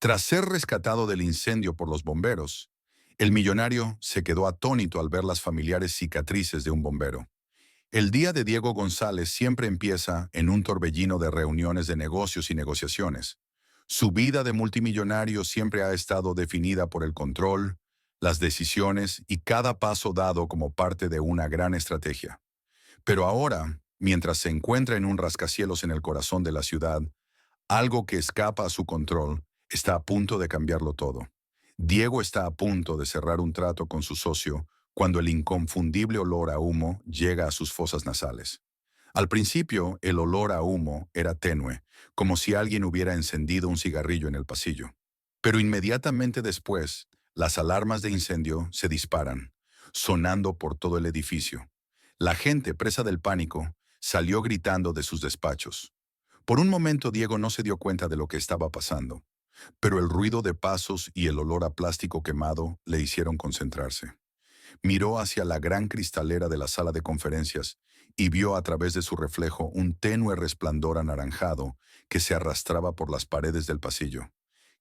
Tras ser rescatado del incendio por los bomberos, el millonario se quedó atónito al ver las familiares cicatrices de un bombero. El día de Diego González siempre empieza en un torbellino de reuniones de negocios y negociaciones. Su vida de multimillonario siempre ha estado definida por el control, las decisiones y cada paso dado como parte de una gran estrategia. Pero ahora, mientras se encuentra en un rascacielos en el corazón de la ciudad, algo que escapa a su control está a punto de cambiarlo todo. Diego está a punto de cerrar un trato con su socio cuando el inconfundible olor a humo llega a sus fosas nasales. Al principio, el olor a humo era tenue, como si alguien hubiera encendido un cigarrillo en el pasillo. Pero inmediatamente después, las alarmas de incendio se disparan, sonando por todo el edificio. La gente, presa del pánico, salió gritando de sus despachos. Por un momento Diego no se dio cuenta de lo que estaba pasando, pero el ruido de pasos y el olor a plástico quemado le hicieron concentrarse. Miró hacia la gran cristalera de la sala de conferencias y vio a través de su reflejo un tenue resplandor anaranjado que se arrastraba por las paredes del pasillo.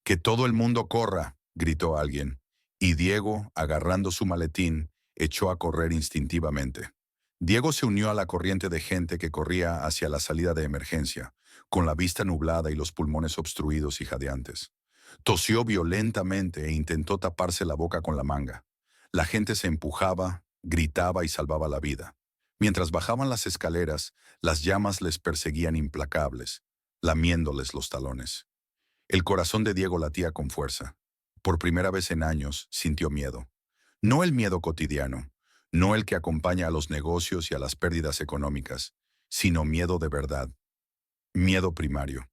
«¡Que todo el mundo corra!», gritó alguien, y Diego, agarrando su maletín, echó a correr instintivamente. Diego se unió a la corriente de gente que corría hacia la salida de emergencia, con la vista nublada y los pulmones obstruidos y jadeantes. Tosió violentamente e intentó taparse la boca con la manga. La gente se empujaba, gritaba y salvaba la vida. Mientras bajaban las escaleras, las llamas les perseguían implacables, lamiéndoles los talones. El corazón de Diego latía con fuerza. Por primera vez en años sintió miedo. No el miedo cotidiano, no el que acompaña a los negocios y a las pérdidas económicas, sino miedo de verdad, miedo primario.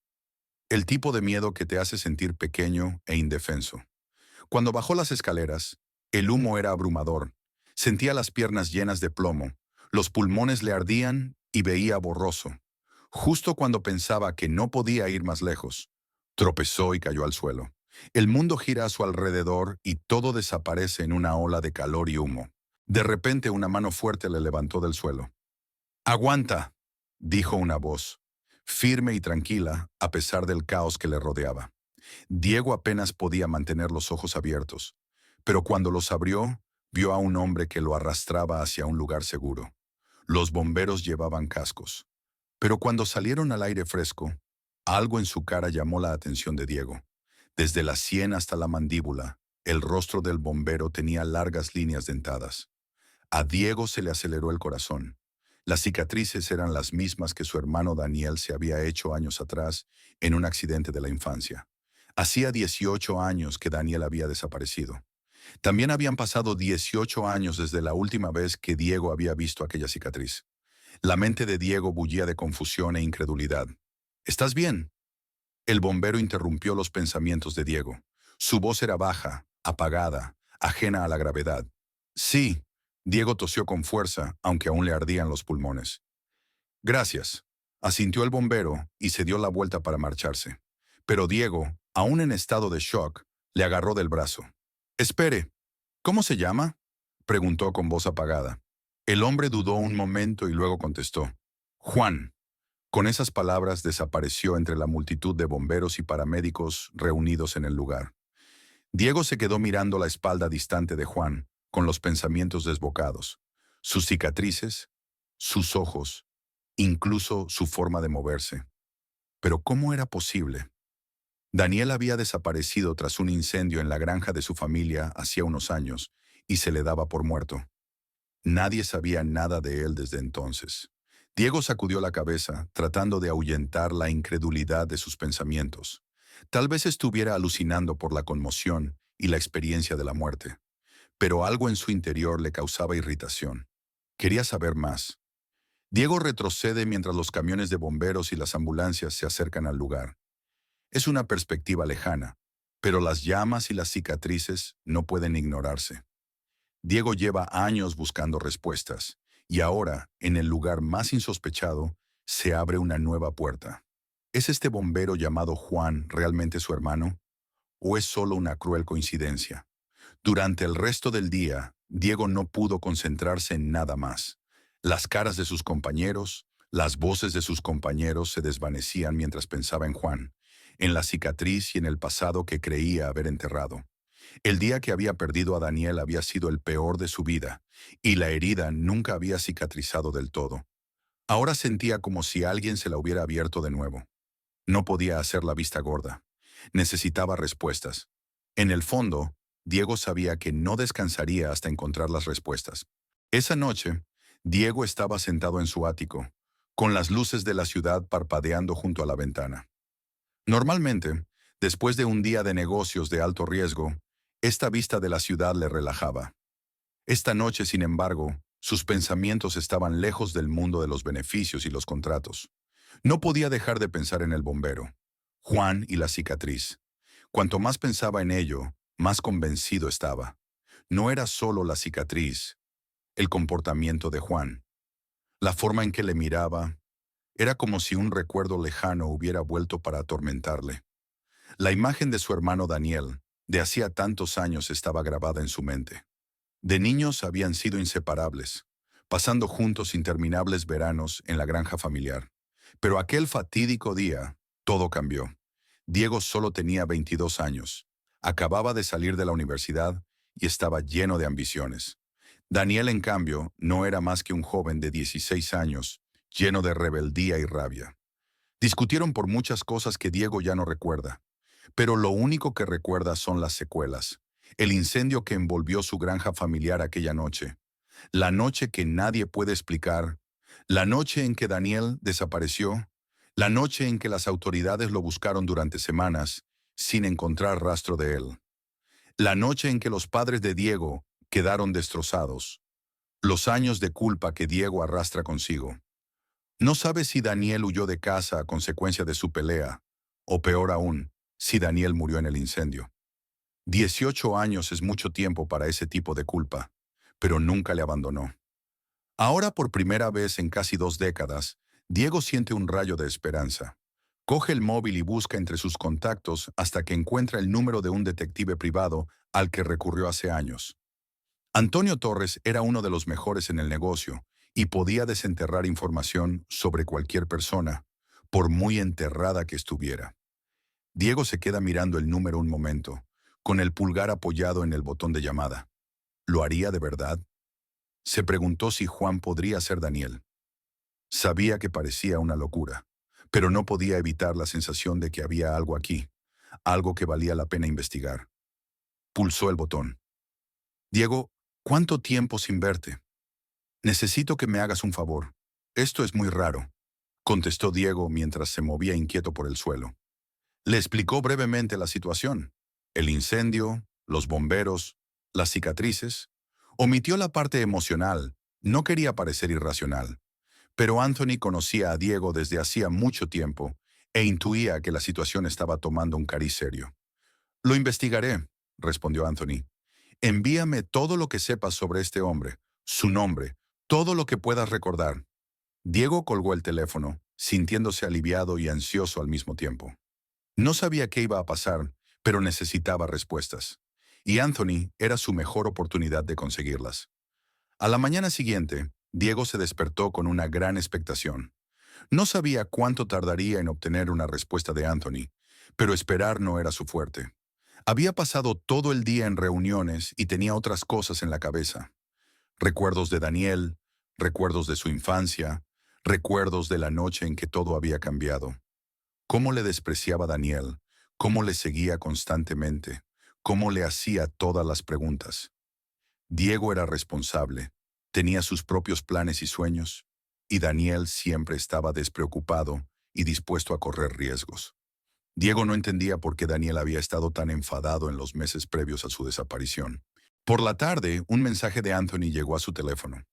El tipo de miedo que te hace sentir pequeño e indefenso. Cuando bajó las escaleras, el humo era abrumador. Sentía las piernas llenas de plomo, los pulmones le ardían y veía borroso. Justo cuando pensaba que no podía ir más lejos, tropezó y cayó al suelo. El mundo gira a su alrededor y todo desaparece en una ola de calor y humo. De repente una mano fuerte le levantó del suelo. «¡Aguanta!», dijo una voz, firme y tranquila a pesar del caos que le rodeaba. Diego apenas podía mantener los ojos abiertos, pero cuando los abrió, vio a un hombre que lo arrastraba hacia un lugar seguro. Los bomberos llevaban cascos, pero cuando salieron al aire fresco, algo en su cara llamó la atención de Diego. Desde la sien hasta la mandíbula, el rostro del bombero tenía largas líneas dentadas. A Diego se le aceleró el corazón. Las cicatrices eran las mismas que su hermano Daniel se había hecho años atrás en un accidente de la infancia. Hacía 18 años que Daniel había desaparecido. También habían pasado 18 años desde la última vez que Diego había visto aquella cicatriz. La mente de Diego bullía de confusión e incredulidad. «¿Estás bien?». El bombero interrumpió los pensamientos de Diego. Su voz era baja, apagada, ajena a la gravedad. «Sí», Diego tosió con fuerza, aunque aún le ardían los pulmones. «Gracias», asintió el bombero y se dio la vuelta para marcharse. Pero Diego, aún en estado de shock, le agarró del brazo. «Espere, ¿cómo se llama?», preguntó con voz apagada. El hombre dudó un momento y luego contestó. «Juan». Con esas palabras desapareció entre la multitud de bomberos y paramédicos reunidos en el lugar. Diego se quedó mirando la espalda distante de Juan, con los pensamientos desbocados. Sus cicatrices, sus ojos, incluso su forma de moverse. Pero ¿cómo era posible? Daniel había desaparecido tras un incendio en la granja de su familia hacía unos años y se le daba por muerto. Nadie sabía nada de él desde entonces. Diego sacudió la cabeza, tratando de ahuyentar la incredulidad de sus pensamientos. Tal vez estuviera alucinando por la conmoción y la experiencia de la muerte. Pero algo en su interior le causaba irritación. Quería saber más. Diego retrocede mientras los camiones de bomberos y las ambulancias se acercan al lugar. Es una perspectiva lejana, pero las llamas y las cicatrices no pueden ignorarse. Diego lleva años buscando respuestas, y ahora, en el lugar más insospechado, se abre una nueva puerta. ¿Es este bombero llamado Juan realmente su hermano? ¿O es solo una cruel coincidencia? Durante el resto del día, Diego no pudo concentrarse en nada más. Las caras de sus compañeros, las voces de sus compañeros se desvanecían mientras pensaba en Juan. en la cicatriz y en el pasado que creía haber enterrado. El día que había perdido a Daniel había sido el peor de su vida, y la herida nunca había cicatrizado del todo. Ahora sentía como si alguien se la hubiera abierto de nuevo. No podía hacer la vista gorda. Necesitaba respuestas. En el fondo, Diego sabía que no descansaría hasta encontrar las respuestas. Esa noche, Diego estaba sentado en su ático, con las luces de la ciudad parpadeando junto a la ventana. Normalmente, después de un día de negocios de alto riesgo, esta vista de la ciudad le relajaba. Esta noche, sin embargo, sus pensamientos estaban lejos del mundo de los beneficios y los contratos. No podía dejar de pensar en el bombero, Juan y la cicatriz. Cuanto más pensaba en ello, más convencido estaba. No era solo la cicatriz, el comportamiento de Juan. La forma en que le miraba, era como si un recuerdo lejano hubiera vuelto para atormentarle. La imagen de su hermano Daniel, de hacía tantos años, estaba grabada en su mente. De niños habían sido inseparables, pasando juntos interminables veranos en la granja familiar. Pero aquel fatídico día, todo cambió. Diego solo tenía 22 años. Acababa de salir de la universidad y estaba lleno de ambiciones. Daniel, en cambio, no era más que un joven de 16 años, lleno de rebeldía y rabia. Discutieron por muchas cosas que Diego ya no recuerda, pero lo único que recuerda son las secuelas. El incendio que envolvió su granja familiar aquella noche. La noche que nadie puede explicar. La noche en que Daniel desapareció. La noche en que las autoridades lo buscaron durante semanas, sin encontrar rastro de él. La noche en que los padres de Diego quedaron destrozados. Los años de culpa que Diego arrastra consigo. No sabe si Daniel huyó de casa a consecuencia de su pelea, o peor aún, si Daniel murió en el incendio. 18 años es mucho tiempo para ese tipo de culpa, pero nunca le abandonó. Ahora, por primera vez en casi 2 décadas, Diego siente un rayo de esperanza. Coge el móvil y busca entre sus contactos hasta que encuentra el número de un detective privado al que recurrió hace años. Antonio Torres era uno de los mejores en el negocio y podía desenterrar información sobre cualquier persona, por muy enterrada que estuviera. Diego se queda mirando el número un momento, con el pulgar apoyado en el botón de llamada. ¿Lo haría de verdad? Se preguntó si Juan podría ser Daniel. Sabía que parecía una locura, pero no podía evitar la sensación de que había algo aquí, algo que valía la pena investigar. Pulsó el botón. Diego, ¿cuánto tiempo sin verte? Necesito que me hagas un favor. Esto es muy raro, contestó Diego mientras se movía inquieto por el suelo. Le explicó brevemente la situación. El incendio, los bomberos, las cicatrices. Omitió la parte emocional. No quería parecer irracional. Pero Anthony conocía a Diego desde hacía mucho tiempo e intuía que la situación estaba tomando un cariz serio. Lo investigaré, respondió Anthony. Envíame todo lo que sepas sobre este hombre, su nombre, todo lo que puedas recordar. Diego colgó el teléfono, sintiéndose aliviado y ansioso al mismo tiempo. No sabía qué iba a pasar, pero necesitaba respuestas. Y Anthony era su mejor oportunidad de conseguirlas. A la mañana siguiente, Diego se despertó con una gran expectación. No sabía cuánto tardaría en obtener una respuesta de Anthony, pero esperar no era su fuerte. Había pasado todo el día en reuniones y tenía otras cosas en la cabeza. Recuerdos de Daniel, recuerdos de su infancia, recuerdos de la noche en que todo había cambiado. Cómo le despreciaba Daniel, cómo le seguía constantemente, cómo le hacía todas las preguntas. Diego era responsable, tenía sus propios planes y sueños, y Daniel siempre estaba despreocupado y dispuesto a correr riesgos. Diego no entendía por qué Daniel había estado tan enfadado en los meses previos a su desaparición. Por la tarde, un mensaje de Anthony llegó a su teléfono.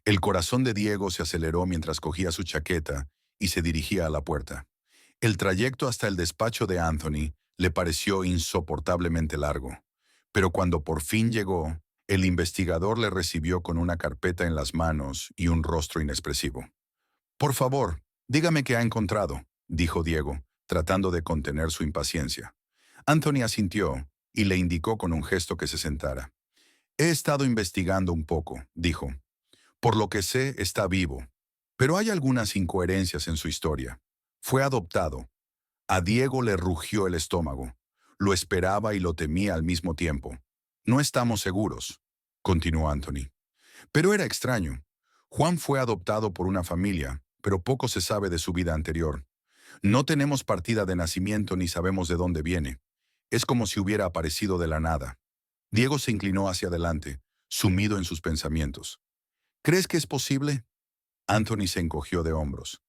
El corazón de Diego se aceleró mientras cogía su chaqueta y se dirigía a la puerta. El trayecto hasta el despacho de Anthony le pareció insoportablemente largo, pero cuando por fin llegó, el investigador le recibió con una carpeta en las manos y un rostro inexpresivo. «Por favor, dígame qué ha encontrado», dijo Diego, tratando de contener su impaciencia. Anthony asintió y le indicó con un gesto que se sentara. «He estado investigando un poco», dijo. «Por lo que sé, está vivo, pero hay algunas incoherencias en su historia. Fue adoptado. A Diego le rugió el estómago. Lo esperaba y lo temía al mismo tiempo. No estamos seguros, continuó Anthony. Pero era extraño. Juan fue adoptado por una familia, pero poco se sabe de su vida anterior. No tenemos partida de nacimiento ni sabemos de dónde viene. Es como si hubiera aparecido de la nada. Diego se inclinó hacia adelante, sumido en sus pensamientos. ¿Crees que es posible? Anthony se encogió de hombros.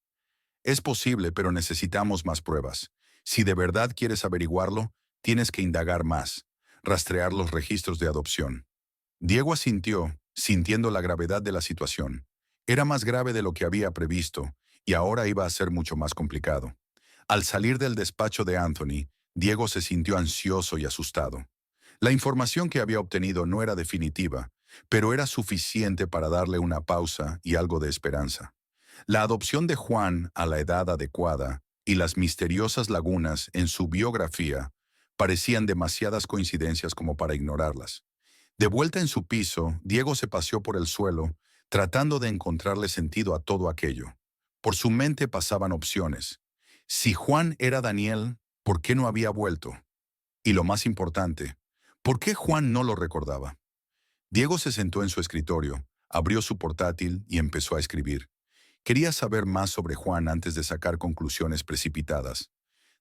Es posible, pero necesitamos más pruebas. Si de verdad quieres averiguarlo, tienes que indagar más, rastrear los registros de adopción. Diego asintió, sintiendo la gravedad de la situación. Era más grave de lo que había previsto, y ahora iba a ser mucho más complicado. Al salir del despacho de Anthony, Diego se sintió ansioso y asustado. La información que había obtenido no era definitiva, pero era suficiente para darle una pausa y algo de esperanza. La adopción de Juan a la edad adecuada y las misteriosas lagunas en su biografía parecían demasiadas coincidencias como para ignorarlas. De vuelta en su piso, Diego se paseó por el suelo, tratando de encontrarle sentido a todo aquello. Por su mente pasaban opciones. Si Juan era Daniel, ¿por qué no había vuelto? Y lo más importante, ¿por qué Juan no lo recordaba? Diego se sentó en su escritorio, abrió su portátil y empezó a escribir. Quería saber más sobre Juan antes de sacar conclusiones precipitadas.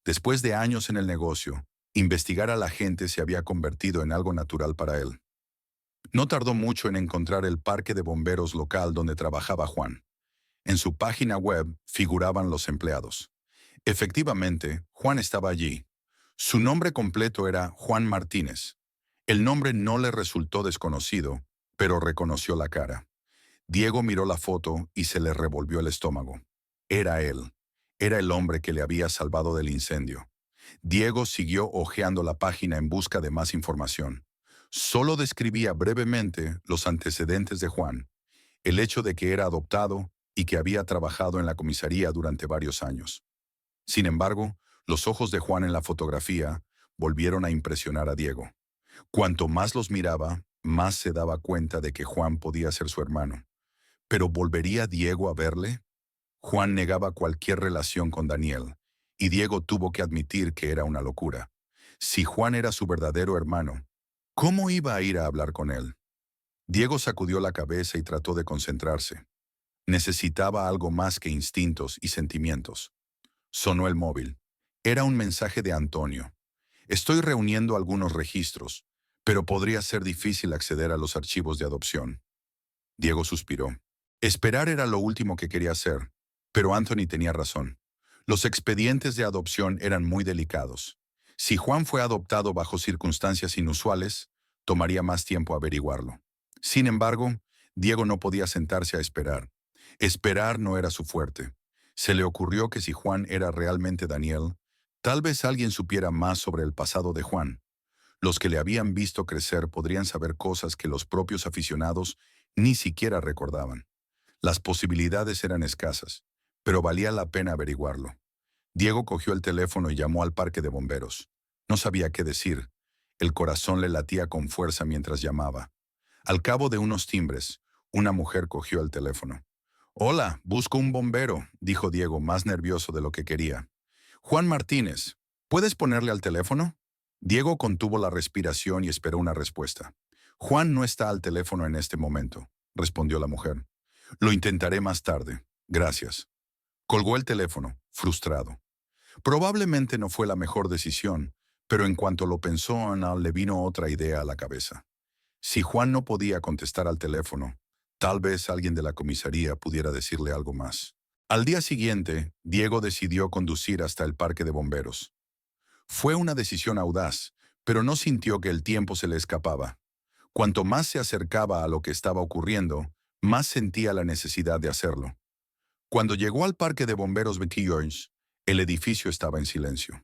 Después de años en el negocio, investigar a la gente se había convertido en algo natural para él. No tardó mucho en encontrar el parque de bomberos local donde trabajaba Juan. En su página web figuraban los empleados. Efectivamente, Juan estaba allí. Su nombre completo era Juan Martínez. El nombre no le resultó desconocido, pero reconoció la cara. Diego miró la foto y se le revolvió el estómago. Era él. Era el hombre que le había salvado del incendio. Diego siguió hojeando la página en busca de más información. Solo describía brevemente los antecedentes de Juan, el hecho de que era adoptado y que había trabajado en la comisaría durante varios años. Sin embargo, los ojos de Juan en la fotografía volvieron a impresionar a Diego. Cuanto más los miraba, más se daba cuenta de que Juan podía ser su hermano. ¿Pero volvería Diego a verle? Juan negaba cualquier relación con Daniel, y Diego tuvo que admitir que era una locura. Si Juan era su verdadero hermano, ¿cómo iba a ir a hablar con él? Diego sacudió la cabeza y trató de concentrarse. Necesitaba algo más que instintos y sentimientos. Sonó el móvil. Era un mensaje de Antonio. Estoy reuniendo algunos registros, pero podría ser difícil acceder a los archivos de adopción. Diego suspiró. Esperar era lo último que quería hacer, pero Anthony tenía razón. Los expedientes de adopción eran muy delicados. Si Juan fue adoptado bajo circunstancias inusuales, tomaría más tiempo averiguarlo. Sin embargo, Diego no podía sentarse a esperar. Esperar no era su fuerte. Se le ocurrió que si Juan era realmente Daniel, tal vez alguien supiera más sobre el pasado de Juan. Los que le habían visto crecer podrían saber cosas que los propios aficionados ni siquiera recordaban. Las posibilidades eran escasas, pero valía la pena averiguarlo. Diego cogió el teléfono y llamó al parque de bomberos. No sabía qué decir. El corazón le latía con fuerza mientras llamaba. Al cabo de unos timbres, una mujer cogió el teléfono. «Hola, busco un bombero», dijo Diego, más nervioso de lo que quería. «Juan Martínez, ¿puedes ponerle al teléfono?» Diego contuvo la respiración y esperó una respuesta. «Juan no está al teléfono en este momento», respondió la mujer. «Lo intentaré más tarde. Gracias». Colgó el teléfono, frustrado. Probablemente no fue la mejor decisión, pero en cuanto lo pensó, Ana le vino otra idea a la cabeza. Si Juan no podía contestar al teléfono, tal vez alguien de la comisaría pudiera decirle algo más. Al día siguiente, Diego decidió conducir hasta el parque de bomberos. Fue una decisión audaz, pero no sintió que el tiempo se le escapaba. Cuanto más se acercaba a lo que estaba ocurriendo, más sentía la necesidad de hacerlo. Cuando llegó al parque de bomberos Betty George, el edificio estaba en silencio.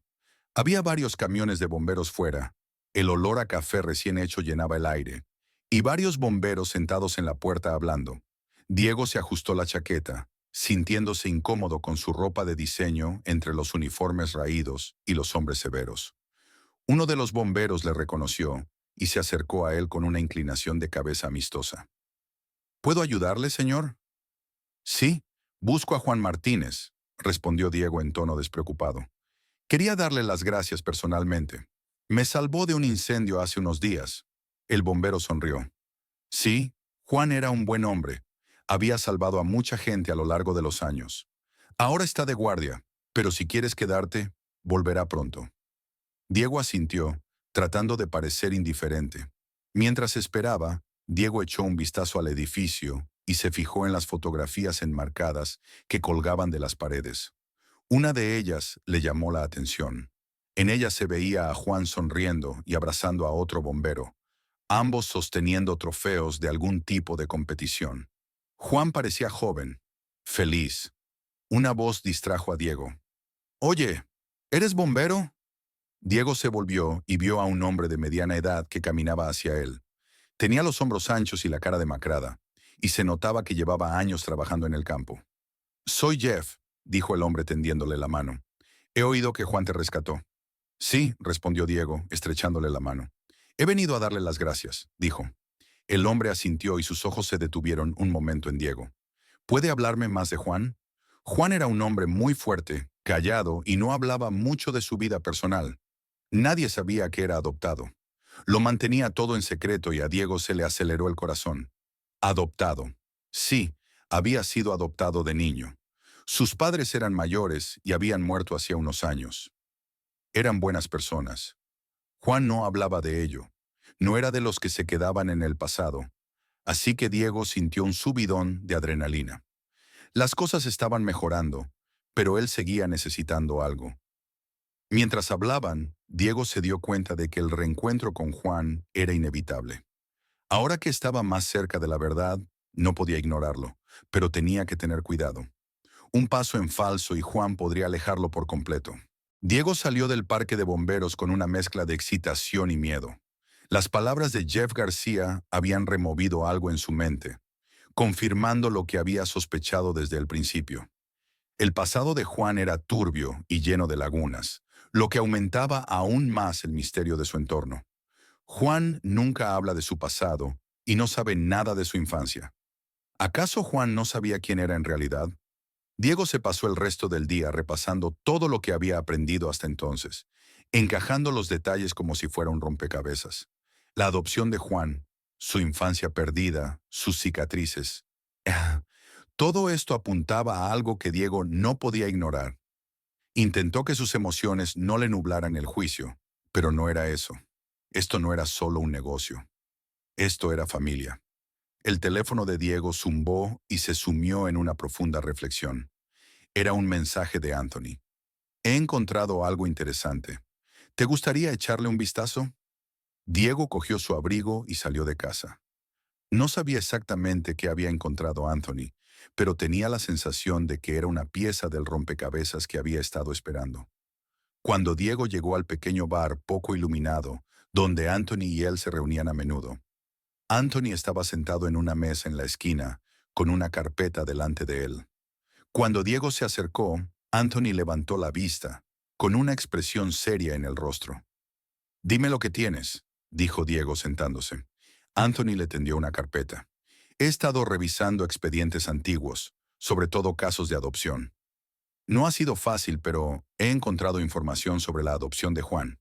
Había varios camiones de bomberos fuera, el olor a café recién hecho llenaba el aire, y varios bomberos sentados en la puerta hablando. Diego se ajustó la chaqueta, sintiéndose incómodo con su ropa de diseño entre los uniformes raídos y los hombres severos. Uno de los bomberos le reconoció y se acercó a él con una inclinación de cabeza amistosa. ¿Puedo ayudarle, señor? Sí, busco a Juan Martínez, respondió Diego en tono despreocupado. Quería darle las gracias personalmente. Me salvó de un incendio hace unos días. El bombero sonrió. Sí, Juan era un buen hombre. Había salvado a mucha gente a lo largo de los años. Ahora está de guardia, pero si quieres quedarte, volverá pronto. Diego asintió, tratando de parecer indiferente. Mientras esperaba, Diego echó un vistazo al edificio y se fijó en las fotografías enmarcadas que colgaban de las paredes. Una de ellas le llamó la atención. En ella se veía a Juan sonriendo y abrazando a otro bombero, ambos sosteniendo trofeos de algún tipo de competición. Juan parecía joven, feliz. Una voz distrajo a Diego. «Oye, ¿eres bombero?» Diego se volvió y vio a un hombre de mediana edad que caminaba hacia él. Tenía los hombros anchos y la cara demacrada, y se notaba que llevaba años trabajando en el campo. «Soy Jeff», dijo el hombre tendiéndole la mano. «He oído que Juan te rescató». «Sí», respondió Diego, estrechándole la mano. «He venido a darle las gracias», dijo. El hombre asintió y sus ojos se detuvieron un momento en Diego. «¿Puede hablarme más de Juan?» Juan era un hombre muy fuerte, callado y no hablaba mucho de su vida personal. Nadie sabía que era adoptado. Lo mantenía todo en secreto y a Diego se le aceleró el corazón. Adoptado. Sí, había sido adoptado de niño. Sus padres eran mayores y habían muerto hacía unos años. Eran buenas personas. Juan no hablaba de ello. No era de los que se quedaban en el pasado. Así que Diego sintió un subidón de adrenalina. Las cosas estaban mejorando, pero él seguía necesitando algo. Mientras hablaban, Diego se dio cuenta de que el reencuentro con Juan era inevitable. Ahora que estaba más cerca de la verdad, no podía ignorarlo, pero tenía que tener cuidado. Un paso en falso y Juan podría alejarlo por completo. Diego salió del parque de bomberos con una mezcla de excitación y miedo. Las palabras de Jeff García habían removido algo en su mente, confirmando lo que había sospechado desde el principio. El pasado de Juan era turbio y lleno de lagunas, lo que aumentaba aún más el misterio de su entorno. Juan nunca habla de su pasado y no sabe nada de su infancia. ¿Acaso Juan no sabía quién era en realidad? Diego se pasó el resto del día repasando todo lo que había aprendido hasta entonces, encajando los detalles como si fuera un rompecabezas. La adopción de Juan, su infancia perdida, sus cicatrices. Todo esto apuntaba a algo que Diego no podía ignorar. Intentó que sus emociones no le nublaran el juicio, pero no era eso. Esto no era solo un negocio. Esto era familia. El teléfono de Diego zumbó y se sumió en una profunda reflexión. Era un mensaje de Anthony. «He encontrado algo interesante. ¿Te gustaría echarle un vistazo?» Diego cogió su abrigo y salió de casa. No sabía exactamente qué había encontrado Anthony, pero tenía la sensación de que era una pieza del rompecabezas que había estado esperando. Cuando Diego llegó al pequeño bar poco iluminado, donde Anthony y él se reunían a menudo, Anthony estaba sentado en una mesa en la esquina, con una carpeta delante de él. Cuando Diego se acercó, Anthony levantó la vista, con una expresión seria en el rostro. «Dime lo que tienes», dijo Diego sentándose. Anthony le tendió una carpeta. «He estado revisando expedientes antiguos, sobre todo casos de adopción. No ha sido fácil, pero he encontrado información sobre la adopción de Juan».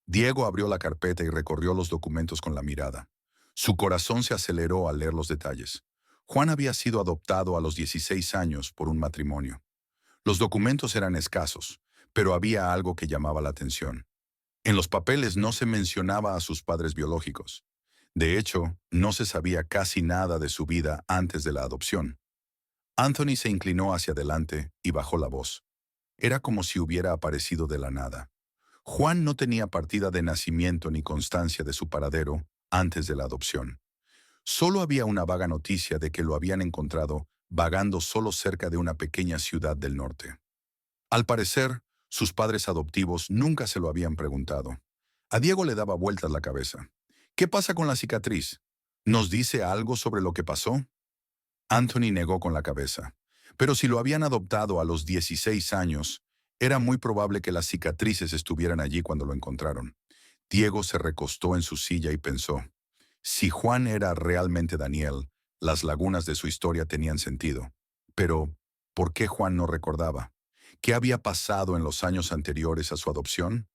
Diego abrió la carpeta y recorrió los documentos con la mirada. Su corazón se aceleró al leer los detalles. Juan había sido adoptado a los 16 años por un matrimonio. Los documentos eran escasos, pero había algo que llamaba la atención. En los papeles no se mencionaba a sus padres biológicos. De hecho, no se sabía casi nada de su vida antes de la adopción. Anthony se inclinó hacia adelante y bajó la voz. Era como si hubiera aparecido de la nada. Juan no tenía partida de nacimiento ni constancia de su paradero antes de la adopción. Solo había una vaga noticia de que lo habían encontrado vagando solo cerca de una pequeña ciudad del norte. Al parecer, sus padres adoptivos nunca se lo habían preguntado. A Diego le daba vueltas la cabeza. «¿Qué pasa con la cicatriz? ¿Nos dice algo sobre lo que pasó?» Anthony negó con la cabeza. Pero si lo habían adoptado a los 16 años, era muy probable que las cicatrices estuvieran allí cuando lo encontraron. Diego se recostó en su silla y pensó, si Juan era realmente Daniel, las lagunas de su historia tenían sentido. Pero, ¿por qué Juan no recordaba? ¿Qué había pasado en los años anteriores a su adopción?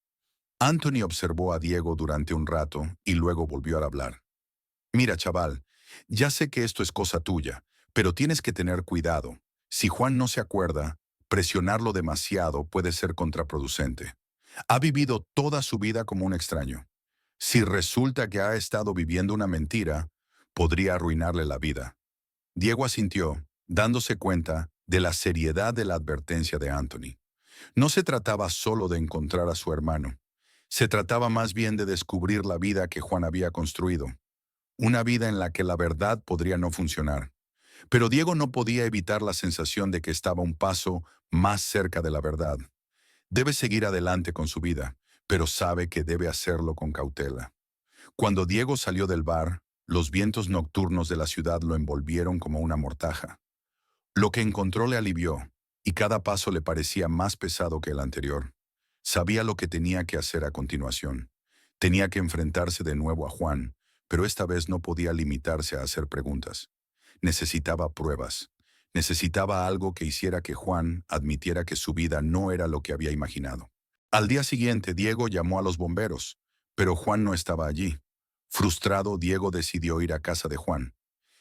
Anthony observó a Diego durante un rato y luego volvió a hablar. Mira, chaval, ya sé que esto es cosa tuya, pero tienes que tener cuidado. Si Juan no se acuerda, presionarlo demasiado puede ser contraproducente. Ha vivido toda su vida como un extraño. Si resulta que ha estado viviendo una mentira, podría arruinarle la vida. Diego asintió, dándose cuenta de la seriedad de la advertencia de Anthony. No se trataba solo de encontrar a su hermano. Se trataba más bien de descubrir la vida que Juan había construido. Una vida en la que la verdad podría no funcionar. Pero Diego no podía evitar la sensación de que estaba un paso más cerca de la verdad. Debe seguir adelante con su vida, pero sabe que debe hacerlo con cautela. Cuando Diego salió del bar, los vientos nocturnos de la ciudad lo envolvieron como una mortaja. Lo que encontró le alivió, y cada paso le parecía más pesado que el anterior. Sabía lo que tenía que hacer a continuación. Tenía que enfrentarse de nuevo a Juan, pero esta vez no podía limitarse a hacer preguntas. Necesitaba pruebas. Necesitaba algo que hiciera que Juan admitiera que su vida no era lo que había imaginado. Al día siguiente, Diego llamó a los bomberos, pero Juan no estaba allí. Frustrado, Diego decidió ir a casa de Juan.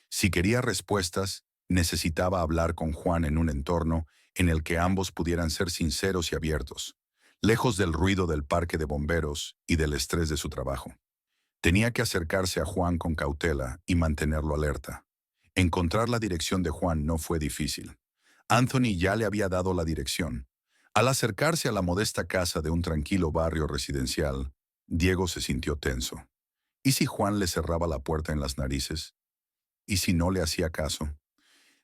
Si quería respuestas, necesitaba hablar con Juan en un entorno en el que ambos pudieran ser sinceros y abiertos, lejos del ruido del parque de bomberos y del estrés de su trabajo. Tenía que acercarse a Juan con cautela y mantenerlo alerta. Encontrar la dirección de Juan no fue difícil. Anthony ya le había dado la dirección. Al acercarse a la modesta casa de un tranquilo barrio residencial, Diego se sintió tenso. ¿Y si Juan le cerraba la puerta en las narices? ¿Y si no le hacía caso?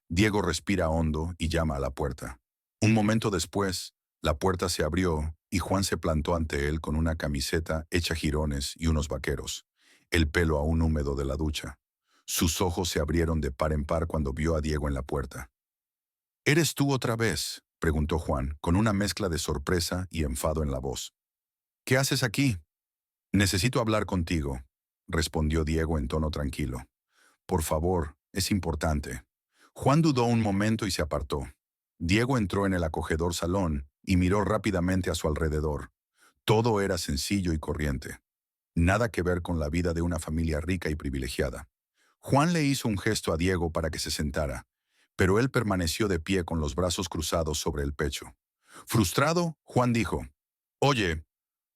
Diego respira hondo y llama a la puerta. Un momento después, la puerta se abrió y Juan se plantó ante él con una camiseta hecha jirones y unos vaqueros, el pelo aún húmedo de la ducha. Sus ojos se abrieron de par en par cuando vio a Diego en la puerta. ¿Eres tú otra vez?, preguntó Juan, con una mezcla de sorpresa y enfado en la voz. ¿Qué haces aquí? Necesito hablar contigo, respondió Diego en tono tranquilo. Por favor, es importante. Juan dudó un momento y se apartó. Diego entró en el acogedor salón y miró rápidamente a su alrededor. Todo era sencillo y corriente. Nada que ver con la vida de una familia rica y privilegiada. Juan le hizo un gesto a Diego para que se sentara, pero él permaneció de pie con los brazos cruzados sobre el pecho. Frustrado, Juan dijo, «Oye,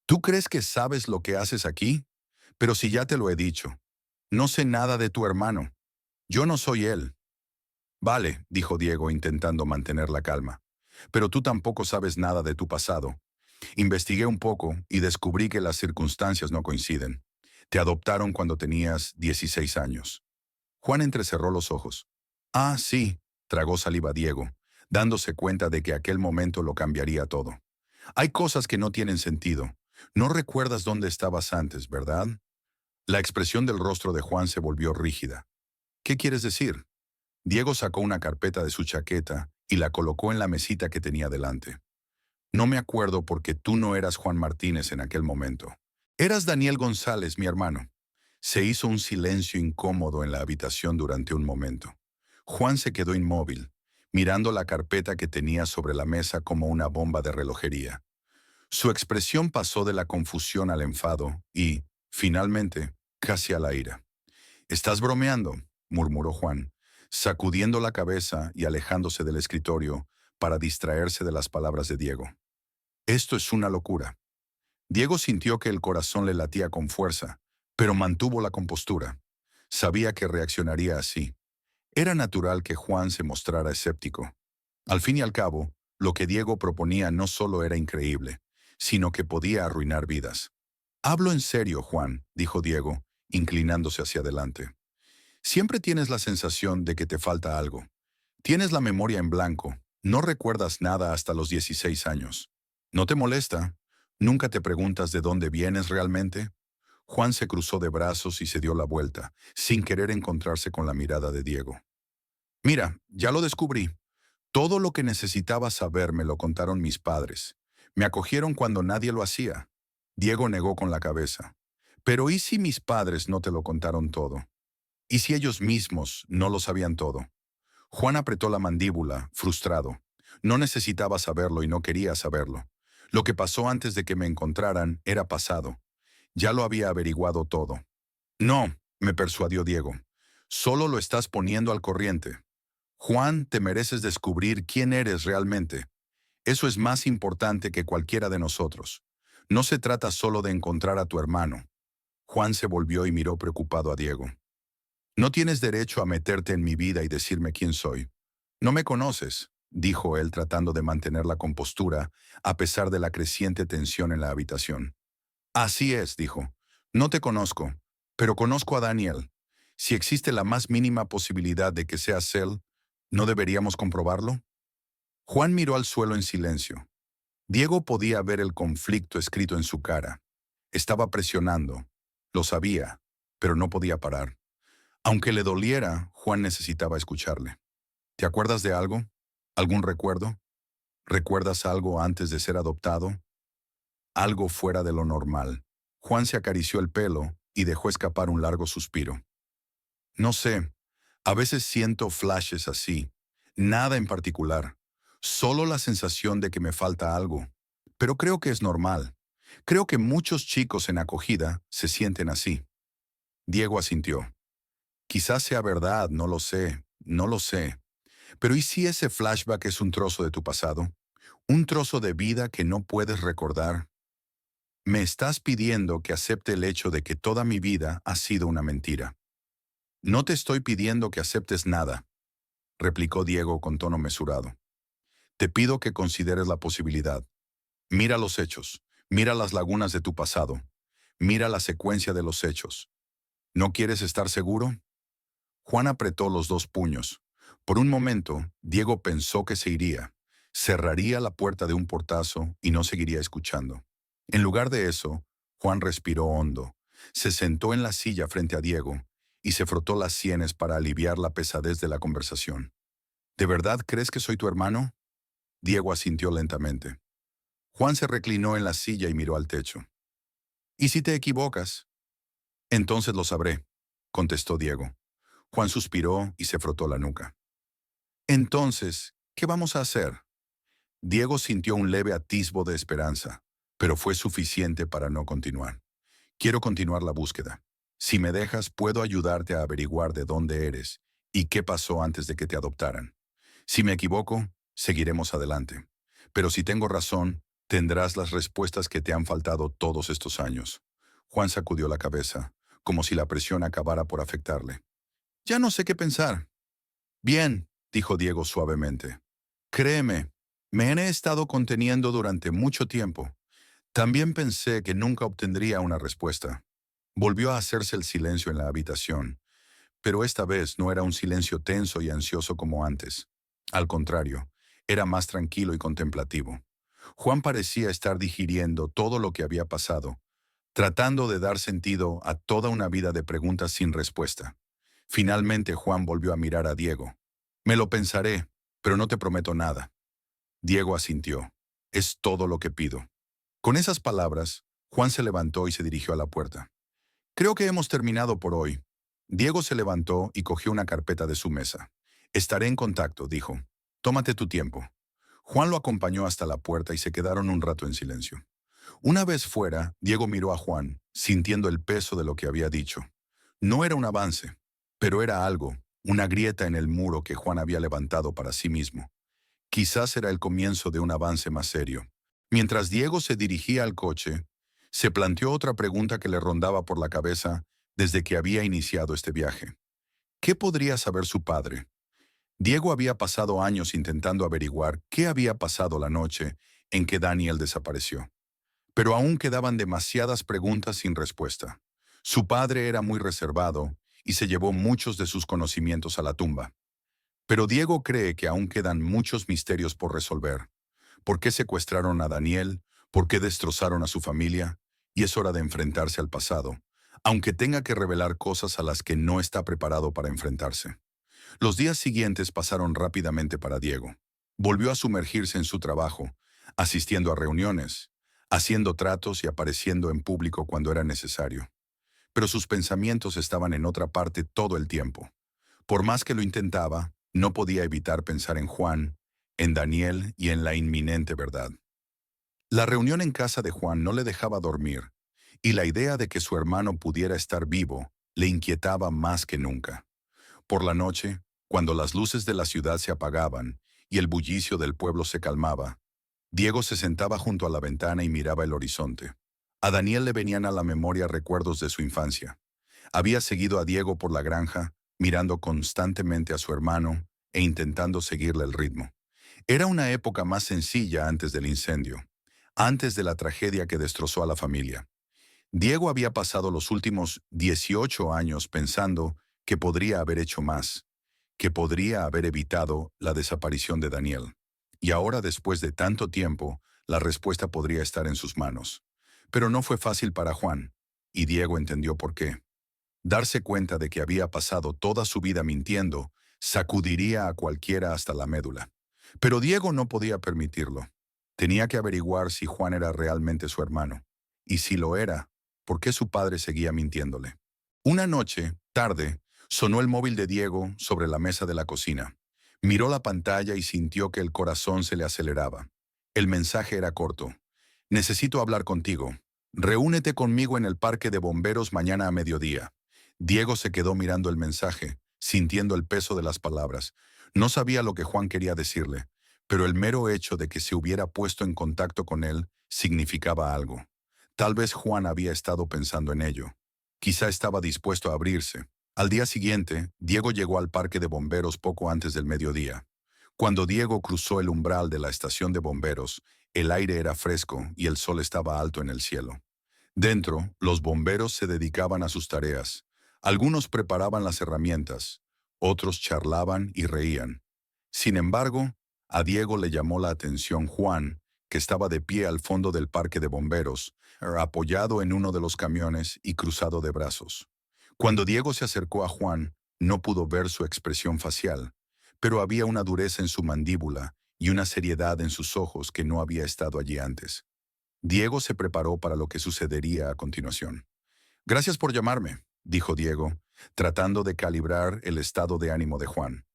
¿tú crees que sabes lo que haces aquí? Pero si ya te lo he dicho, no sé nada de tu hermano. Yo no soy él». «Vale», dijo Diego intentando mantener la calma, «pero tú tampoco sabes nada de tu pasado. Investigué un poco y descubrí que las circunstancias no coinciden. Te adoptaron cuando tenías 16 años». Juan entrecerró los ojos. «Ah, sí», tragó saliva Diego, dándose cuenta de que aquel momento lo cambiaría todo. «Hay cosas que no tienen sentido. No recuerdas dónde estabas antes, ¿verdad?» La expresión del rostro de Juan se volvió rígida. «¿Qué quieres decir?» Diego sacó una carpeta de su chaqueta y la colocó en la mesita que tenía delante. «No me acuerdo porque tú no eras Juan Martínez en aquel momento. Eras Daniel González, mi hermano». Se hizo un silencio incómodo en la habitación durante un momento. Juan se quedó inmóvil, mirando la carpeta que tenía sobre la mesa como una bomba de relojería. Su expresión pasó de la confusión al enfado y, finalmente, casi a la ira. «¿Estás bromeando?», murmuró Juan, sacudiendo la cabeza y alejándose del escritorio para distraerse de las palabras de Diego. «Esto es una locura». Diego sintió que el corazón le latía con fuerza, pero mantuvo la compostura. Sabía que reaccionaría así. Era natural que Juan se mostrara escéptico. Al fin y al cabo, lo que Diego proponía no solo era increíble, sino que podía arruinar vidas. «Hablo en serio, Juan», dijo Diego, inclinándose hacia adelante. «Siempre tienes la sensación de que te falta algo. Tienes la memoria en blanco. No recuerdas nada hasta los 16 años. ¿No te molesta? ¿Nunca te preguntas de dónde vienes realmente?» Juan se cruzó de brazos y se dio la vuelta, sin querer encontrarse con la mirada de Diego. «Mira, ya lo descubrí. Todo lo que necesitaba saber me lo contaron mis padres. Me acogieron cuando nadie lo hacía». Diego negó con la cabeza. «Pero ¿y si mis padres no te lo contaron todo? ¿Y si ellos mismos no lo sabían todo?». Juan apretó la mandíbula, frustrado. No necesitaba saberlo y no quería saberlo. Lo que pasó antes de que me encontraran era pasado. Ya lo había averiguado todo. No, me persuadió Diego. Solo lo estás poniendo al corriente. Juan, te mereces descubrir quién eres realmente. Eso es más importante que cualquiera de nosotros. No se trata solo de encontrar a tu hermano. Juan se volvió y miró preocupado a Diego. No tienes derecho a meterte en mi vida y decirme quién soy. No me conoces, dijo él tratando de mantener la compostura a pesar de la creciente tensión en la habitación. Así es, dijo. No te conozco, pero conozco a Daniel. Si existe la más mínima posibilidad de que seas él, ¿no deberíamos comprobarlo? Juan miró al suelo en silencio. Diego podía ver el conflicto escrito en su cara. Estaba presionando. Lo sabía, pero no podía parar. Aunque le doliera, Juan necesitaba escucharle. ¿Te acuerdas de algo? ¿Algún recuerdo? ¿Recuerdas algo antes de ser adoptado? Algo fuera de lo normal. Juan se acarició el pelo y dejó escapar un largo suspiro. No sé, a veces siento flashes así. Nada en particular. Solo la sensación de que me falta algo. Pero creo que es normal. Creo que muchos chicos en acogida se sienten así. Diego asintió. Quizás sea verdad, no lo sé, no lo sé. Pero ¿y si ese flashback es un trozo de tu pasado? Un trozo de vida que no puedes recordar. Me estás pidiendo que acepte el hecho de que toda mi vida ha sido una mentira. No te estoy pidiendo que aceptes nada, replicó Diego con tono mesurado. Te pido que consideres la posibilidad. Mira los hechos, mira las lagunas de tu pasado, mira la secuencia de los hechos. ¿No quieres estar seguro? Juan apretó los dos puños. Por un momento, Diego pensó que se iría. Cerraría la puerta de un portazo y no seguiría escuchando. En lugar de eso, Juan respiró hondo. Se sentó en la silla frente a Diego y se frotó las sienes para aliviar la pesadez de la conversación. ¿De verdad crees que soy tu hermano? Diego asintió lentamente. Juan se reclinó en la silla y miró al techo. ¿Y si te equivocas? Entonces lo sabré, contestó Diego. Juan suspiró y se frotó la nuca. Entonces, ¿qué vamos a hacer? Diego sintió un leve atisbo de esperanza, pero fue suficiente para no continuar. Quiero continuar la búsqueda. Si me dejas, puedo ayudarte a averiguar de dónde eres y qué pasó antes de que te adoptaran. Si me equivoco, seguiremos adelante. Pero si tengo razón, tendrás las respuestas que te han faltado todos estos años. Juan sacudió la cabeza, como si la presión acabara por afectarle. Ya no sé qué pensar. Bien, dijo Diego suavemente. Créeme, me he estado conteniendo durante mucho tiempo. También pensé que nunca obtendría una respuesta. Volvió a hacerse el silencio en la habitación, pero esta vez no era un silencio tenso y ansioso como antes. Al contrario, era más tranquilo y contemplativo. Juan parecía estar digiriendo todo lo que había pasado, tratando de dar sentido a toda una vida de preguntas sin respuesta. Finalmente Juan volvió a mirar a Diego. Me lo pensaré, pero no te prometo nada. Diego asintió. Es todo lo que pido. Con esas palabras, Juan se levantó y se dirigió a la puerta. Creo que hemos terminado por hoy. Diego se levantó y cogió una carpeta de su mesa. Estaré en contacto, dijo. Tómate tu tiempo. Juan lo acompañó hasta la puerta y se quedaron un rato en silencio. Una vez fuera, Diego miró a Juan, sintiendo el peso de lo que había dicho. No era un avance, pero era algo, una grieta en el muro que Juan había levantado para sí mismo. Quizás era el comienzo de un avance más serio. Mientras Diego se dirigía al coche, se planteó otra pregunta que le rondaba por la cabeza desde que había iniciado este viaje. ¿Qué podría saber su padre? Diego había pasado años intentando averiguar qué había pasado la noche en que Daniel desapareció. Pero aún quedaban demasiadas preguntas sin respuesta. Su padre era muy reservado y se llevó muchos de sus conocimientos a la tumba. Pero Diego cree que aún quedan muchos misterios por resolver. ¿Por qué secuestraron a Daniel? ¿Por qué destrozaron a su familia? Y es hora de enfrentarse al pasado, aunque tenga que revelar cosas a las que no está preparado para enfrentarse. Los días siguientes pasaron rápidamente para Diego. Volvió a sumergirse en su trabajo, asistiendo a reuniones, haciendo tratos y apareciendo en público cuando era necesario. Pero sus pensamientos estaban en otra parte todo el tiempo. Por más que lo intentaba, no podía evitar pensar en Juan, en Daniel y en la inminente verdad. La reunión en casa de Juan no le dejaba dormir, y la idea de que su hermano pudiera estar vivo le inquietaba más que nunca. Por la noche, cuando las luces de la ciudad se apagaban y el bullicio del pueblo se calmaba, Diego se sentaba junto a la ventana y miraba el horizonte. A Daniel le venían a la memoria recuerdos de su infancia. Había seguido a Diego por la granja, mirando constantemente a su hermano e intentando seguirle el ritmo. Era una época más sencilla antes del incendio, antes de la tragedia que destrozó a la familia. Diego había pasado los últimos 18 años pensando que podría haber hecho más, que podría haber evitado la desaparición de Daniel. Y ahora, después de tanto tiempo, la respuesta podría estar en sus manos. Pero no fue fácil para Juan, y Diego entendió por qué. Darse cuenta de que había pasado toda su vida mintiendo sacudiría a cualquiera hasta la médula. Pero Diego no podía permitirlo. Tenía que averiguar si Juan era realmente su hermano. Y si lo era, ¿por qué su padre seguía mintiéndole? Una noche, tarde, sonó el móvil de Diego sobre la mesa de la cocina. Miró la pantalla y sintió que el corazón se le aceleraba. El mensaje era corto. Necesito hablar contigo. Reúnete conmigo en el parque de bomberos mañana a mediodía. Diego se quedó mirando el mensaje, sintiendo el peso de las palabras. No sabía lo que Juan quería decirle, pero el mero hecho de que se hubiera puesto en contacto con él significaba algo. Tal vez Juan había estado pensando en ello. Quizá estaba dispuesto a abrirse. Al día siguiente, Diego llegó al parque de bomberos poco antes del mediodía. Cuando Diego cruzó el umbral de la estación de bomberos, el aire era fresco y el sol estaba alto en el cielo. Dentro, los bomberos se dedicaban a sus tareas. Algunos preparaban las herramientas, otros charlaban y reían. Sin embargo, a Diego le llamó la atención Juan, que estaba de pie al fondo del parque de bomberos, apoyado en uno de los camiones y cruzado de brazos. Cuando Diego se acercó a Juan, no pudo ver su expresión facial, pero había una dureza en su mandíbula y una seriedad en sus ojos que no había estado allí antes. Diego se preparó para lo que sucedería a continuación. Gracias por llamarme, dijo Diego, tratando de calibrar el estado de ánimo de Juan.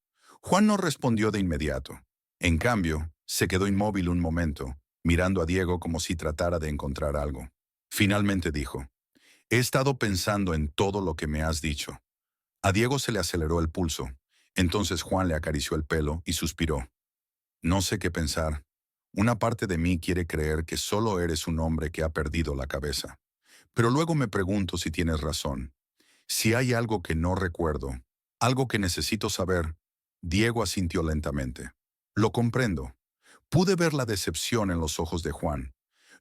Juan no respondió de inmediato. En cambio, se quedó inmóvil un momento, mirando a Diego como si tratara de encontrar algo. Finalmente dijo, he estado pensando en todo lo que me has dicho. A Diego se le aceleró el pulso. Entonces Juan le acarició el pelo y suspiró. No sé qué pensar. Una parte de mí quiere creer que solo eres un hombre que ha perdido la cabeza. Pero luego me pregunto si tienes razón. Si hay algo que no recuerdo, algo que necesito saber. Diego asintió lentamente. Lo comprendo. Pude ver la decepción en los ojos de Juan.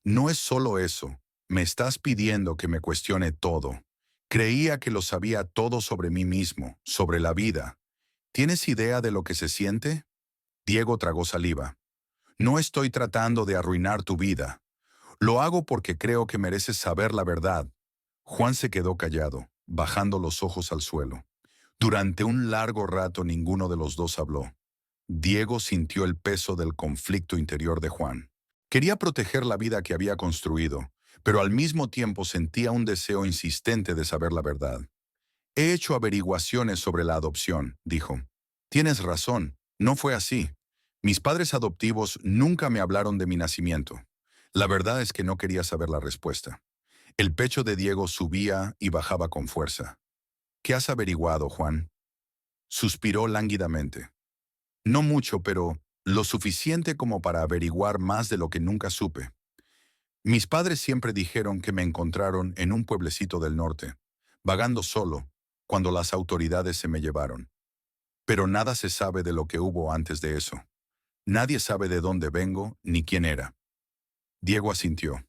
No es solo eso. Me estás pidiendo que me cuestione todo. Creía que lo sabía todo sobre mí mismo, sobre la vida. ¿Tienes idea de lo que se siente? Diego tragó saliva. No estoy tratando de arruinar tu vida. Lo hago porque creo que mereces saber la verdad. Juan se quedó callado, bajando los ojos al suelo. Durante un largo rato ninguno de los dos habló. Diego sintió el peso del conflicto interior de Juan. Quería proteger la vida que había construido, pero al mismo tiempo sentía un deseo insistente de saber la verdad. He hecho averiguaciones sobre la adopción, dijo. Tienes razón, no fue así. Mis padres adoptivos nunca me hablaron de mi nacimiento. La verdad es que no quería saber la respuesta. El pecho de Diego subía y bajaba con fuerza. ¿Qué has averiguado, Juan? Suspiró lánguidamente. No mucho, pero lo suficiente como para averiguar más de lo que nunca supe. Mis padres siempre dijeron que me encontraron en un pueblecito del norte, vagando solo, cuando las autoridades se me llevaron. Pero nada se sabe de lo que hubo antes de eso. Nadie sabe de dónde vengo ni quién era. Diego asintió.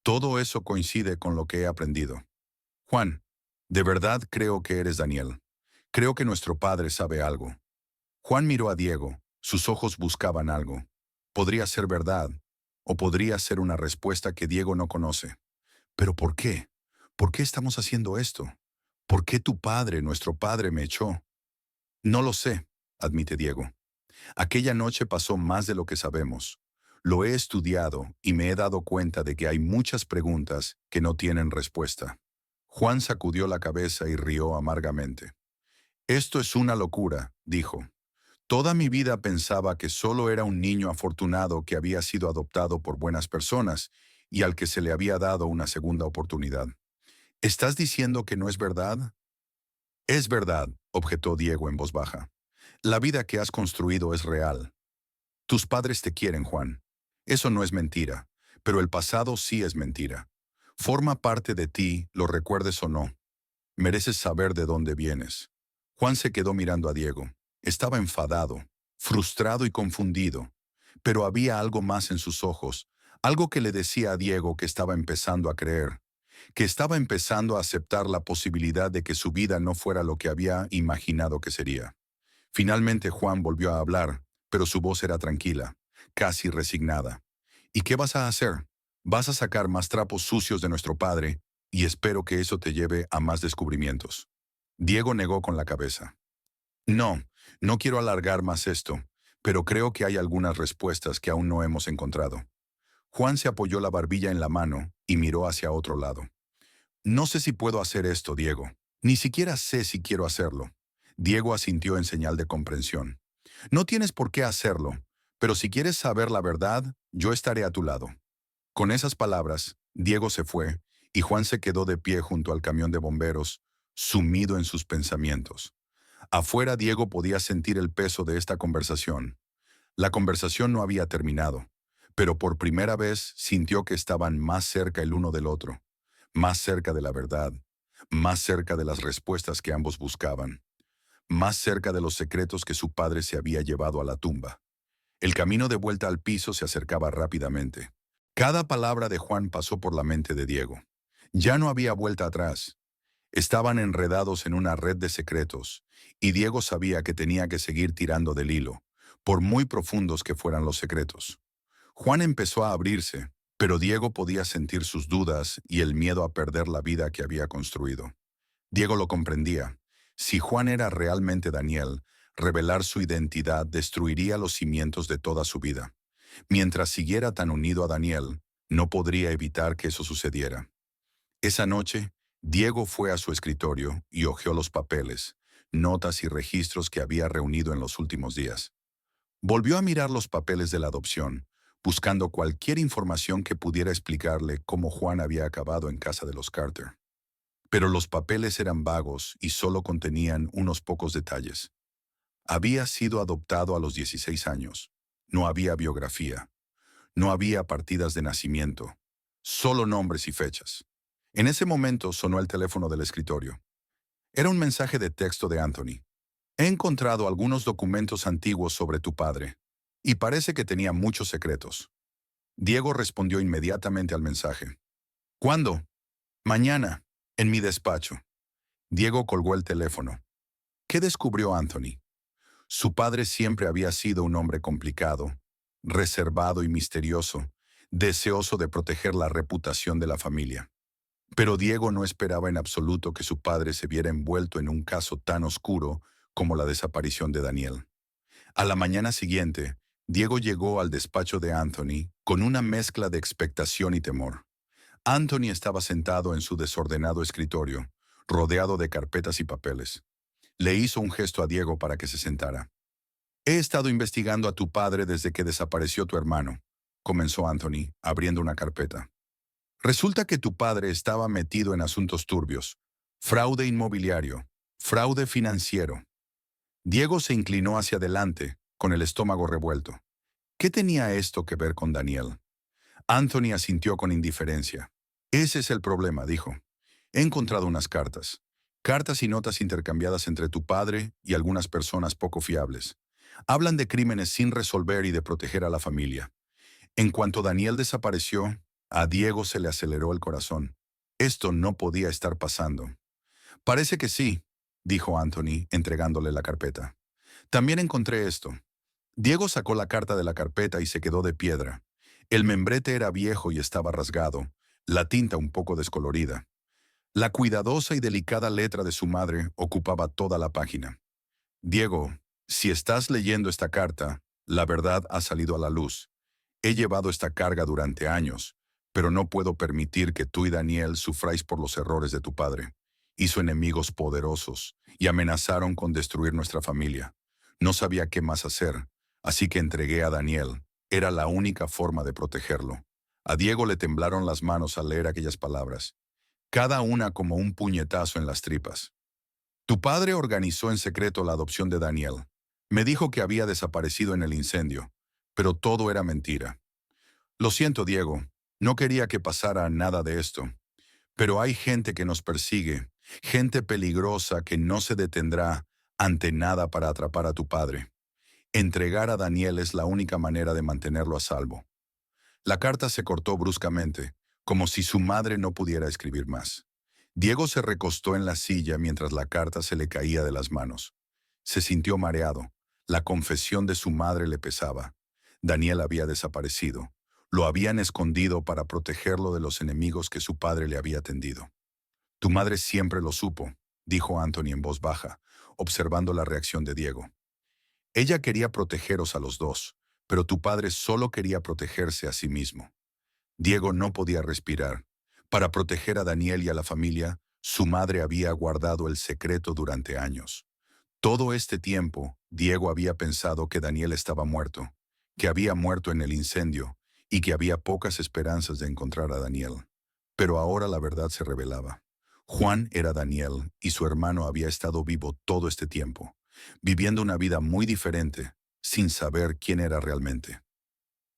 Todo eso coincide con lo que he aprendido. Juan, de verdad creo que eres Daniel. Creo que nuestro padre sabe algo. Juan miró a Diego. Sus ojos buscaban algo. Podría ser verdad, o podría ser una respuesta que Diego no conoce. ¿Pero por qué? ¿Por qué estamos haciendo esto? ¿Por qué tu padre, nuestro padre, me echó? No lo sé, admite Diego. Aquella noche pasó más de lo que sabemos. Lo he estudiado y me he dado cuenta de que hay muchas preguntas que no tienen respuesta. Juan sacudió la cabeza y rió amargamente. Esto es una locura, dijo. Toda mi vida pensaba que solo era un niño afortunado que había sido adoptado por buenas personas y al que se le había dado una segunda oportunidad. ¿Estás diciendo que no es verdad? Es verdad, objetó Diego en voz baja. La vida que has construido es real. Tus padres te quieren, Juan. Eso no es mentira, pero el pasado sí es mentira. Forma parte de ti, lo recuerdes o no. Mereces saber de dónde vienes. Juan se quedó mirando a Diego. Estaba enfadado, frustrado y confundido, pero había algo más en sus ojos, algo que le decía a Diego que estaba empezando a creer, que estaba empezando a aceptar la posibilidad de que su vida no fuera lo que había imaginado que sería. Finalmente Juan volvió a hablar, pero su voz era tranquila, casi resignada. ¿Y qué vas a hacer? Vas a sacar más trapos sucios de nuestro padre, y espero que eso te lleve a más descubrimientos. Diego negó con la cabeza. No, no quiero alargar más esto, pero creo que hay algunas respuestas que aún no hemos encontrado. Juan se apoyó la barbilla en la mano y miró hacia otro lado. No sé si puedo hacer esto, Diego. Ni siquiera sé si quiero hacerlo. Diego asintió en señal de comprensión. No tienes por qué hacerlo, pero si quieres saber la verdad, yo estaré a tu lado. Con esas palabras, Diego se fue y Juan se quedó de pie junto al camión de bomberos, sumido en sus pensamientos. Afuera Diego podía sentir el peso de esta conversación. La conversación no había terminado, pero por primera vez sintió que estaban más cerca el uno del otro, más cerca de la verdad, más cerca de las respuestas que ambos buscaban, más cerca de los secretos que su padre se había llevado a la tumba. El camino de vuelta al piso se acercaba rápidamente. Cada palabra de Juan pasó por la mente de Diego. Ya no había vuelta atrás. Estaban enredados en una red de secretos, y Diego sabía que tenía que seguir tirando del hilo, por muy profundos que fueran los secretos. Juan empezó a abrirse, pero Diego podía sentir sus dudas y el miedo a perder la vida que había construido. Diego lo comprendía. Si Juan era realmente Daniel, revelar su identidad destruiría los cimientos de toda su vida. Mientras siguiera tan unido a Daniel, no podría evitar que eso sucediera. Esa noche, Diego fue a su escritorio y hojeó los papeles, notas y registros que había reunido en los últimos días. Volvió a mirar los papeles de la adopción, buscando cualquier información que pudiera explicarle cómo Juan había acabado en casa de los Carter. Pero los papeles eran vagos y solo contenían unos pocos detalles. Había sido adoptado a los 16 años. No había biografía. No había partidas de nacimiento. Solo nombres y fechas. En ese momento sonó el teléfono del escritorio. Era un mensaje de texto de Anthony. He encontrado algunos documentos antiguos sobre tu padre, y parece que tenía muchos secretos. Diego respondió inmediatamente al mensaje. ¿Cuándo? Mañana, en mi despacho. Diego colgó el teléfono. ¿Qué descubrió Anthony? Su padre siempre había sido un hombre complicado, reservado y misterioso, deseoso de proteger la reputación de la familia. Pero Diego no esperaba en absoluto que su padre se viera envuelto en un caso tan oscuro como la desaparición de Daniel. A la mañana siguiente, Diego llegó al despacho de Anthony con una mezcla de expectación y temor. Anthony estaba sentado en su desordenado escritorio, rodeado de carpetas y papeles. Le hizo un gesto a Diego para que se sentara. He estado investigando a tu padre desde que desapareció tu hermano, comenzó Anthony, abriendo una carpeta. Resulta que tu padre estaba metido en asuntos turbios, fraude inmobiliario, fraude financiero. Diego se inclinó hacia adelante, con el estómago revuelto. ¿Qué tenía esto que ver con Daniel? Anthony asintió con indiferencia. Ese es el problema, dijo. He encontrado unas cartas. Cartas y notas intercambiadas entre tu padre y algunas personas poco fiables. Hablan de crímenes sin resolver y de proteger a la familia. En cuanto Daniel desapareció, a Diego se le aceleró el corazón. Esto no podía estar pasando. Parece que sí, dijo Anthony, entregándole la carpeta. También encontré esto. Diego sacó la carta de la carpeta y se quedó de piedra. El membrete era viejo y estaba rasgado, la tinta un poco descolorida. La cuidadosa y delicada letra de su madre ocupaba toda la página. Diego, si estás leyendo esta carta, la verdad ha salido a la luz. He llevado esta carga durante años, pero no puedo permitir que tú y Daniel sufráis por los errores de tu padre. Hizo enemigos poderosos y amenazaron con destruir nuestra familia. No sabía qué más hacer, así que entregué a Daniel. Era la única forma de protegerlo. A Diego le temblaron las manos al leer aquellas palabras, cada una como un puñetazo en las tripas. Tu padre organizó en secreto la adopción de Daniel. Me dijo que había desaparecido en el incendio, pero todo era mentira. Lo siento, Diego, no quería que pasara nada de esto, pero hay gente que nos persigue, gente peligrosa que no se detendrá ante nada para atrapar a tu padre. Entregar a Daniel es la única manera de mantenerlo a salvo. La carta se cortó bruscamente, como si su madre no pudiera escribir más. Diego se recostó en la silla mientras la carta se le caía de las manos. Se sintió mareado. La confesión de su madre le pesaba. Daniel había desaparecido. Lo habían escondido para protegerlo de los enemigos que su padre le había tendido. Tu madre siempre lo supo, dijo Anthony en voz baja, observando la reacción de Diego. Ella quería protegeros a los dos, pero tu padre solo quería protegerse a sí mismo. Diego no podía respirar. Para proteger a Daniel y a la familia, su madre había guardado el secreto durante años. Todo este tiempo, Diego había pensado que Daniel estaba muerto, que había muerto en el incendio y que había pocas esperanzas de encontrar a Daniel. Pero ahora la verdad se revelaba. Juan era Daniel y su hermano había estado vivo todo este tiempo, viviendo una vida muy diferente, sin saber quién era realmente.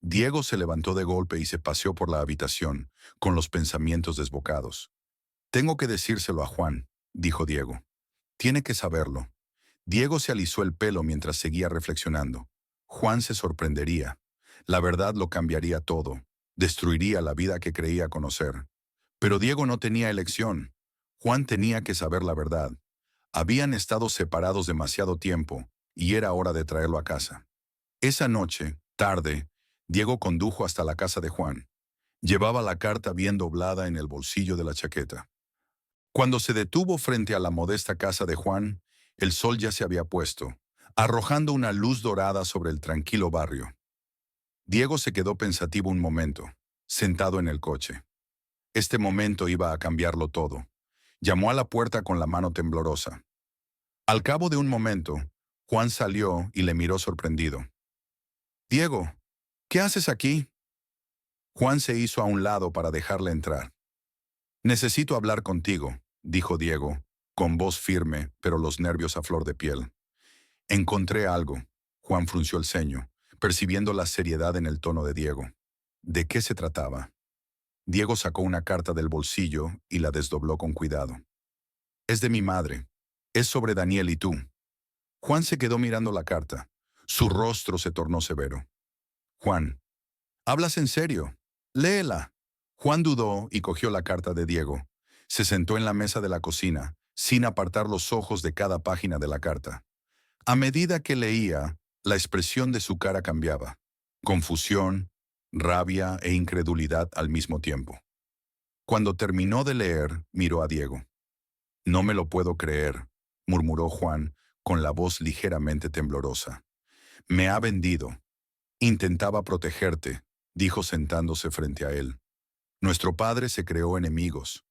Diego se levantó de golpe y se paseó por la habitación, con los pensamientos desbocados. Tengo que decírselo a Juan, dijo Diego. Tiene que saberlo. Diego se alisó el pelo mientras seguía reflexionando. Juan se sorprendería. La verdad lo cambiaría todo. Destruiría la vida que creía conocer. Pero Diego no tenía elección. Juan tenía que saber la verdad. Habían estado separados demasiado tiempo, y era hora de traerlo a casa. Esa noche, tarde, Diego condujo hasta la casa de Juan. Llevaba la carta bien doblada en el bolsillo de la chaqueta. Cuando se detuvo frente a la modesta casa de Juan, el sol ya se había puesto, arrojando una luz dorada sobre el tranquilo barrio. Diego se quedó pensativo un momento, sentado en el coche. Este momento iba a cambiarlo todo. Llamó a la puerta con la mano temblorosa. Al cabo de un momento, Juan salió y le miró sorprendido. «Diego, ¿qué haces aquí?» Juan se hizo a un lado para dejarle entrar. «Necesito hablar contigo», dijo Diego, con voz firme, pero los nervios a flor de piel. «Encontré algo». Juan frunció el ceño, percibiendo la seriedad en el tono de Diego. ¿De qué se trataba? Diego sacó una carta del bolsillo y la desdobló con cuidado. «Es de mi madre. Es sobre Daniel y tú». Juan se quedó mirando la carta. Su rostro se tornó severo. «Juan, ¿hablas en serio? Léela». Juan dudó y cogió la carta de Diego. Se sentó en la mesa de la cocina, sin apartar los ojos de cada página de la carta. A medida que leía, la expresión de su cara cambiaba. Confusión, rabia e incredulidad al mismo tiempo. Cuando terminó de leer, miró a Diego. «No me lo puedo creer», murmuró Juan, con la voz ligeramente temblorosa. «Me ha vendido. Intentaba protegerte», dijo sentándose frente a él. «Nuestro padre se creó enemigos.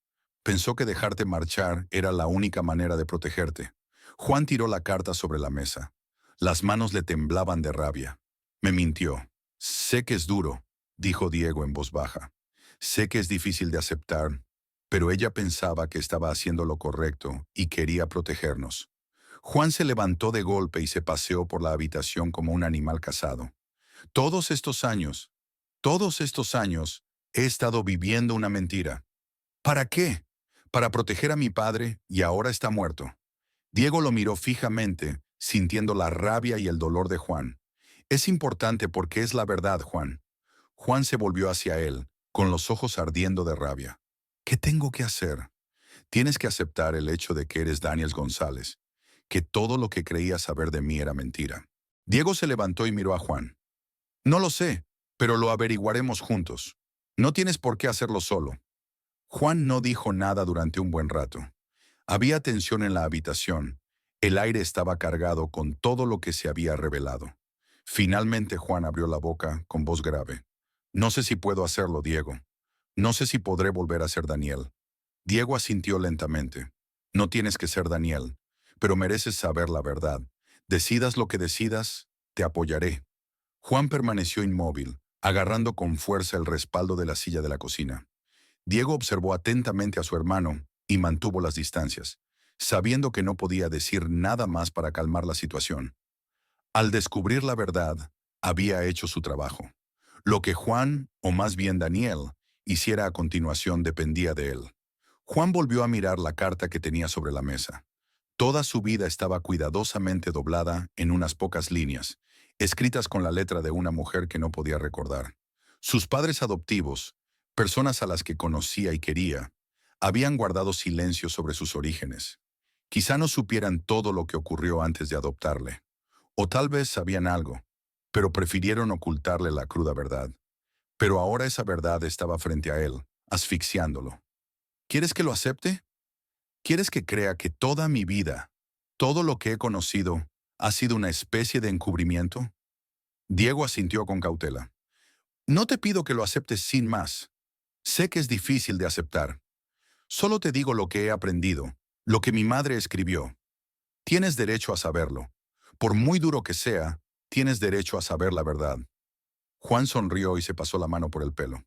Pensó que dejarte marchar era la única manera de protegerte». Juan tiró la carta sobre la mesa. Las manos le temblaban de rabia. «Me mintió. Sé que es duro», dijo Diego en voz baja. «Sé que es difícil de aceptar, pero ella pensaba que estaba haciendo lo correcto y quería protegernos». Juan se levantó de golpe y se paseó por la habitación como un animal cazado. Todos estos años, he estado viviendo una mentira. ¿Para qué? Para proteger a mi padre y ahora está muerto. Diego lo miró fijamente, sintiendo la rabia y el dolor de Juan. Es importante porque es la verdad, Juan. Juan se volvió hacia él, con los ojos ardiendo de rabia. ¿Qué tengo que hacer? Tienes que aceptar el hecho de que eres Daniel González, que todo lo que creías saber de mí era mentira. Diego se levantó y miró a Juan. No lo sé, pero lo averiguaremos juntos. No tienes por qué hacerlo solo. Juan no dijo nada durante un buen rato. Había tensión en la habitación. El aire estaba cargado con todo lo que se había revelado. Finalmente Juan abrió la boca con voz grave. No sé si puedo hacerlo, Diego. No sé si podré volver a ser Daniel. Diego asintió lentamente. No tienes que ser Daniel, pero mereces saber la verdad. Decidas lo que decidas, te apoyaré. Juan permaneció inmóvil, agarrando con fuerza el respaldo de la silla de la cocina. Diego observó atentamente a su hermano y mantuvo las distancias, sabiendo que no podía decir nada más para calmar la situación. Al descubrir la verdad, había hecho su trabajo. Lo que Juan, o más bien Daniel, hiciera a continuación dependía de él. Juan volvió a mirar la carta que tenía sobre la mesa. Toda su vida estaba cuidadosamente doblada en unas pocas líneas, escritas con la letra de una mujer que no podía recordar. Sus padres adoptivos, personas a las que conocía y quería, habían guardado silencio sobre sus orígenes. Quizá no supieran todo lo que ocurrió antes de adoptarle. O tal vez sabían algo, pero prefirieron ocultarle la cruda verdad. Pero ahora esa verdad estaba frente a él, asfixiándolo. ¿Quieres que lo acepte? ¿Quieres que crea que toda mi vida, todo lo que he conocido, ha sido una especie de encubrimiento? Diego asintió con cautela. No te pido que lo aceptes sin más. Sé que es difícil de aceptar. Solo te digo lo que he aprendido, lo que mi madre escribió. Tienes derecho a saberlo. Por muy duro que sea, tienes derecho a saber la verdad. Juan sonrió y se pasó la mano por el pelo.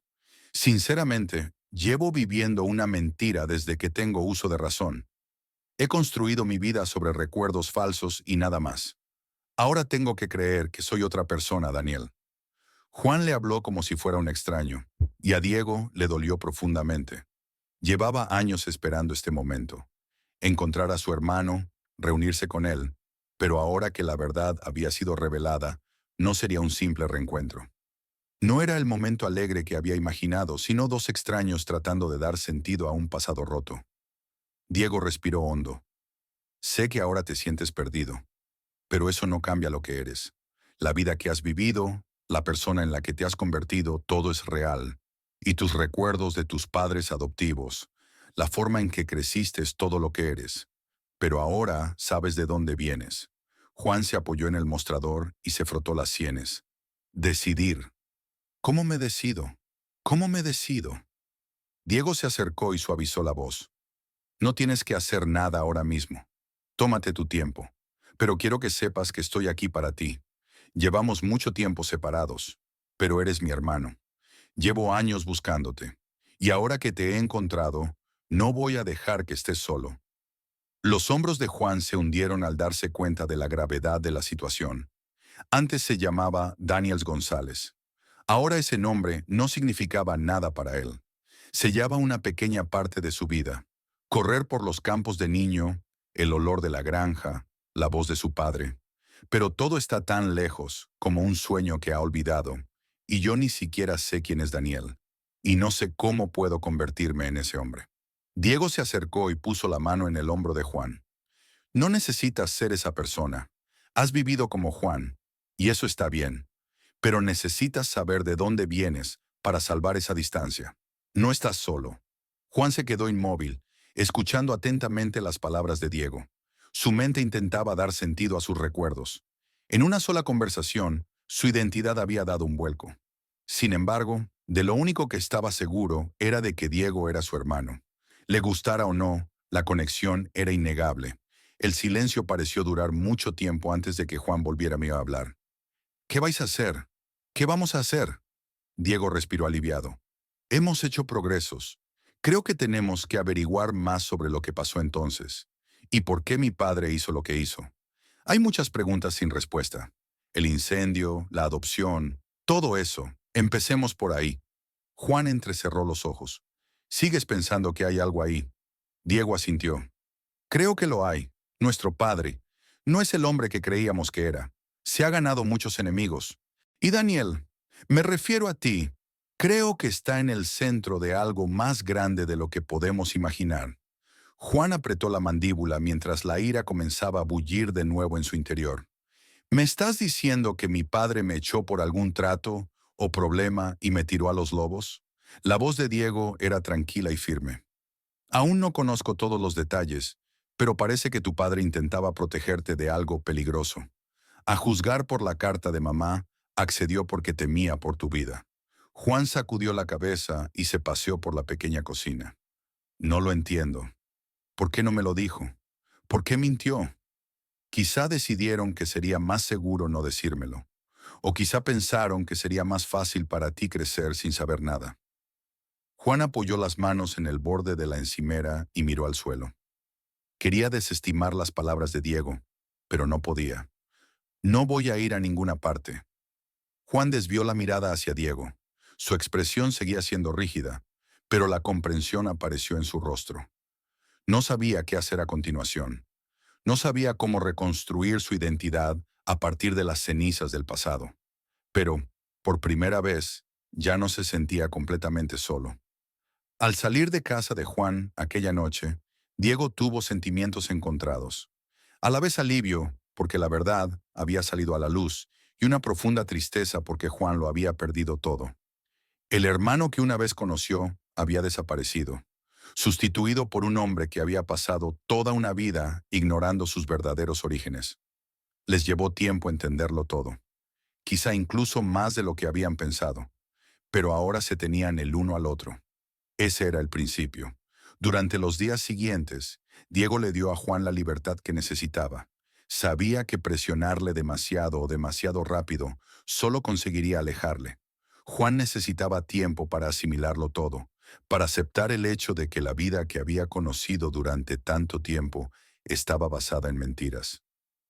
Sinceramente, llevo viviendo una mentira desde que tengo uso de razón. He construido mi vida sobre recuerdos falsos y nada más. Ahora tengo que creer que soy otra persona, Daniel. Juan le habló como si fuera un extraño, y a Diego le dolió profundamente. Llevaba años esperando este momento. Encontrar a su hermano, reunirse con él, pero ahora que la verdad había sido revelada, no sería un simple reencuentro. No era el momento alegre que había imaginado, sino dos extraños tratando de dar sentido a un pasado roto. Diego respiró hondo. Sé que ahora te sientes perdido, pero eso no cambia lo que eres. La vida que has vivido, la persona en la que te has convertido, todo es real. Y tus recuerdos de tus padres adoptivos, la forma en que creciste es todo lo que eres. Pero ahora sabes de dónde vienes. Juan se apoyó en el mostrador y se frotó las sienes. Decidir. ¿Cómo me decido? ¿Cómo me decido? Diego se acercó y suavizó la voz. No tienes que hacer nada ahora mismo. Tómate tu tiempo. Pero quiero que sepas que estoy aquí para ti. Llevamos mucho tiempo separados, pero eres mi hermano. Llevo años buscándote. Y ahora que te he encontrado, no voy a dejar que estés solo. Los hombros de Juan se hundieron al darse cuenta de la gravedad de la situación. Antes se llamaba Daniels González. Ahora ese nombre no significaba nada para él. Sellaba una pequeña parte de su vida. Correr por los campos de niño, el olor de la granja, la voz de su padre. Pero todo está tan lejos, como un sueño que ha olvidado, y yo ni siquiera sé quién es Daniel, y no sé cómo puedo convertirme en ese hombre. Diego se acercó y puso la mano en el hombro de Juan. No necesitas ser esa persona. Has vivido como Juan, y eso está bien. Pero necesitas saber de dónde vienes para salvar esa distancia. No estás solo. Juan se quedó inmóvil, escuchando atentamente las palabras de Diego. Su mente intentaba dar sentido a sus recuerdos. En una sola conversación, su identidad había dado un vuelco. Sin embargo, de lo único que estaba seguro era de que Diego era su hermano. Le gustara o no, la conexión era innegable. El silencio pareció durar mucho tiempo antes de que Juan volviera a hablar. ¿Qué vais a hacer? ¿Qué vamos a hacer? Diego respiró aliviado. Hemos hecho progresos. Creo que tenemos que averiguar más sobre lo que pasó entonces. ¿Y por qué mi padre hizo lo que hizo? Hay muchas preguntas sin respuesta. El incendio, la adopción, todo eso. Empecemos por ahí. Juan entrecerró los ojos. ¿Sigues pensando que hay algo ahí? Diego asintió. Creo que lo hay. Nuestro padre. No es el hombre que creíamos que era. Se ha ganado muchos enemigos. Y Daniel, me refiero a ti. Creo que está en el centro de algo más grande de lo que podemos imaginar. Juan apretó la mandíbula mientras la ira comenzaba a bullir de nuevo en su interior. ¿Me estás diciendo que mi padre me echó por algún trato o problema y me tiró a los lobos? La voz de Diego era tranquila y firme. Aún no conozco todos los detalles, pero parece que tu padre intentaba protegerte de algo peligroso. A juzgar por la carta de mamá, accedió porque temía por tu vida. Juan sacudió la cabeza y se paseó por la pequeña cocina. No lo entiendo. ¿Por qué no me lo dijo? ¿Por qué mintió? Quizá decidieron que sería más seguro no decírmelo, o quizá pensaron que sería más fácil para ti crecer sin saber nada. Juan apoyó las manos en el borde de la encimera y miró al suelo. Quería desestimar las palabras de Diego, pero no podía. No voy a ir a ninguna parte. Juan desvió la mirada hacia Diego. Su expresión seguía siendo rígida, pero la comprensión apareció en su rostro. No sabía qué hacer a continuación. No sabía cómo reconstruir su identidad a partir de las cenizas del pasado. Pero, por primera vez, ya no se sentía completamente solo. Al salir de casa de Juan aquella noche, Diego tuvo sentimientos encontrados. A la vez alivio, porque la verdad había salido a la luz, y una profunda tristeza porque Juan lo había perdido todo. El hermano que una vez conoció había desaparecido, sustituido por un hombre que había pasado toda una vida ignorando sus verdaderos orígenes. Les llevó tiempo entenderlo todo, quizá incluso más de lo que habían pensado, pero ahora se tenían el uno al otro. Ese era el principio. Durante los días siguientes, Diego le dio a Juan la libertad que necesitaba. Sabía que presionarle demasiado o demasiado rápido solo conseguiría alejarle. Juan necesitaba tiempo para asimilarlo todo, para aceptar el hecho de que la vida que había conocido durante tanto tiempo estaba basada en mentiras.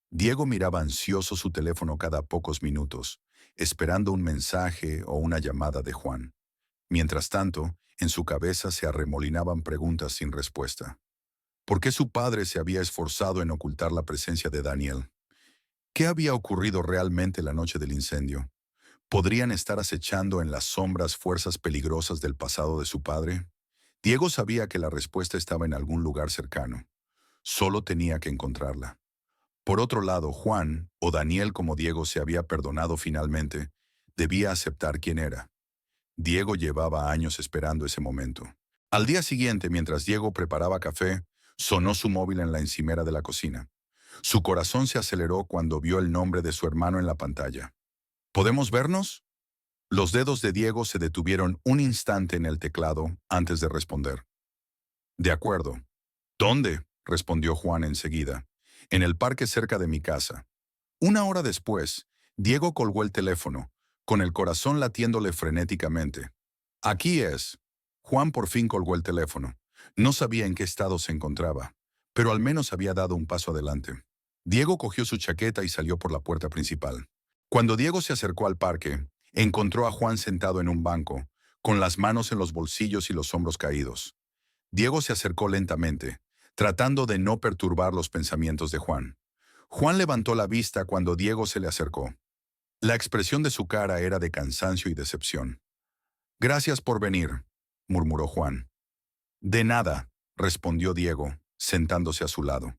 Diego miraba ansioso su teléfono cada pocos minutos, esperando un mensaje o una llamada de Juan. Mientras tanto, en su cabeza se arremolinaban preguntas sin respuesta. ¿Por qué su padre se había esforzado en ocultar la presencia de Daniel? ¿Qué había ocurrido realmente la noche del incendio? ¿Podrían estar acechando en las sombras fuerzas peligrosas del pasado de su padre? Diego sabía que la respuesta estaba en algún lugar cercano. Solo tenía que encontrarla. Por otro lado, Juan, o Daniel como Diego se había perdonado finalmente, debía aceptar quién era. Diego llevaba años esperando ese momento. Al día siguiente, mientras Diego preparaba café, sonó su móvil en la encimera de la cocina. Su corazón se aceleró cuando vio el nombre de su hermano en la pantalla. ¿Podemos vernos? Los dedos de Diego se detuvieron un instante en el teclado antes de responder. De acuerdo. ¿Dónde? Respondió Juan enseguida. En el parque cerca de mi casa. Una hora después, Diego colgó el teléfono, con el corazón latiéndole frenéticamente. Aquí es. Juan por fin colgó el teléfono. No sabía en qué estado se encontraba, pero al menos había dado un paso adelante. Diego cogió su chaqueta y salió por la puerta principal. Cuando Diego se acercó al parque, encontró a Juan sentado en un banco, con las manos en los bolsillos y los hombros caídos. Diego se acercó lentamente, tratando de no perturbar los pensamientos de Juan. Juan levantó la vista cuando Diego se le acercó. La expresión de su cara era de cansancio y decepción. «Gracias por venir», murmuró Juan. «De nada», respondió Diego, sentándose a su lado.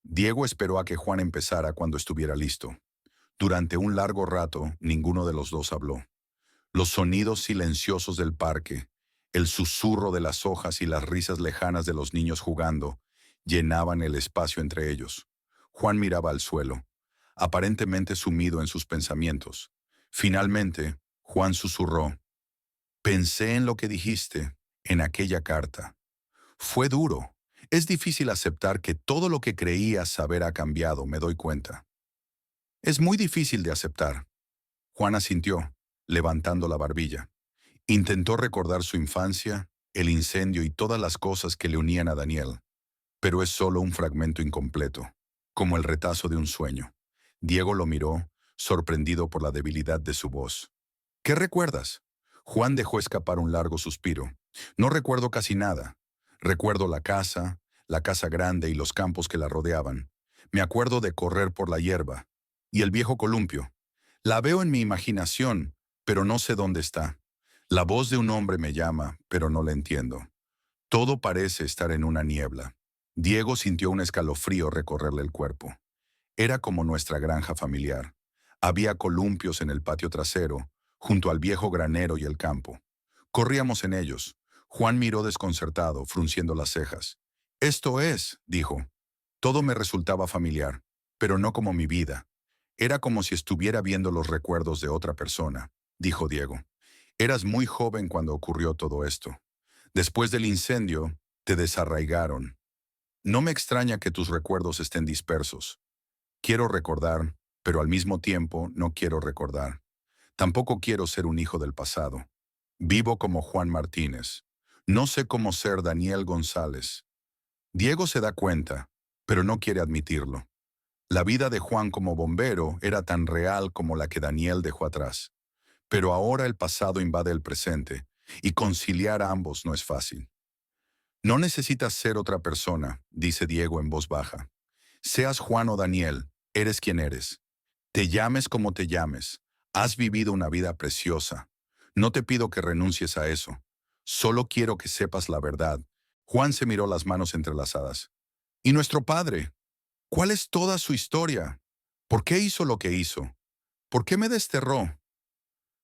Diego esperó a que Juan empezara cuando estuviera listo. Durante un largo rato, ninguno de los dos habló. Los sonidos silenciosos del parque, el susurro de las hojas y las risas lejanas de los niños jugando, llenaban el espacio entre ellos. Juan miraba al suelo, aparentemente sumido en sus pensamientos. Finalmente, Juan susurró: «Pensé en lo que dijiste, en aquella carta. Fue duro. Es difícil aceptar que todo lo que creía saber ha cambiado, me doy cuenta». «Es muy difícil de aceptar». Juan asintió, levantando la barbilla. Intentó recordar su infancia, el incendio y todas las cosas que le unían a Daniel. Pero es solo un fragmento incompleto, como el retazo de un sueño. Diego lo miró, sorprendido por la debilidad de su voz. «¿Qué recuerdas?» Juan dejó escapar un largo suspiro. «No recuerdo casi nada. Recuerdo la casa grande y los campos que la rodeaban. Me acuerdo de correr por la hierba. Y el viejo columpio. La veo en mi imaginación, pero no sé dónde está. La voz de un hombre me llama, pero no la entiendo. Todo parece estar en una niebla». Diego sintió un escalofrío recorrerle el cuerpo. Era como nuestra granja familiar. Había columpios en el patio trasero, junto al viejo granero y el campo. Corríamos en ellos. Juan miró desconcertado, frunciendo las cejas. «Esto es», dijo. «Todo me resultaba familiar, pero no como mi vida. Era como si estuviera viendo los recuerdos de otra persona», dijo Diego. «Eras muy joven cuando ocurrió todo esto. Después del incendio, te desarraigaron. No me extraña que tus recuerdos estén dispersos. Quiero recordar, pero al mismo tiempo no quiero recordar. Tampoco quiero ser un hijo del pasado. Vivo como Juan Martínez. No sé cómo ser Daniel González. Diego se da cuenta, pero no quiere admitirlo. La vida de Juan como bombero era tan real como la que Daniel dejó atrás. Pero ahora el pasado invade el presente, y conciliar a ambos no es fácil. No necesitas ser otra persona, dice Diego en voz baja. Seas Juan o Daniel, eres quien eres. Te llames como te llames. Has vivido una vida preciosa. No te pido que renuncies a eso. Solo quiero que sepas la verdad. Juan se miró las manos entrelazadas. ¿Y nuestro padre? ¿Cuál es toda su historia? ¿Por qué hizo lo que hizo? ¿Por qué me desterró?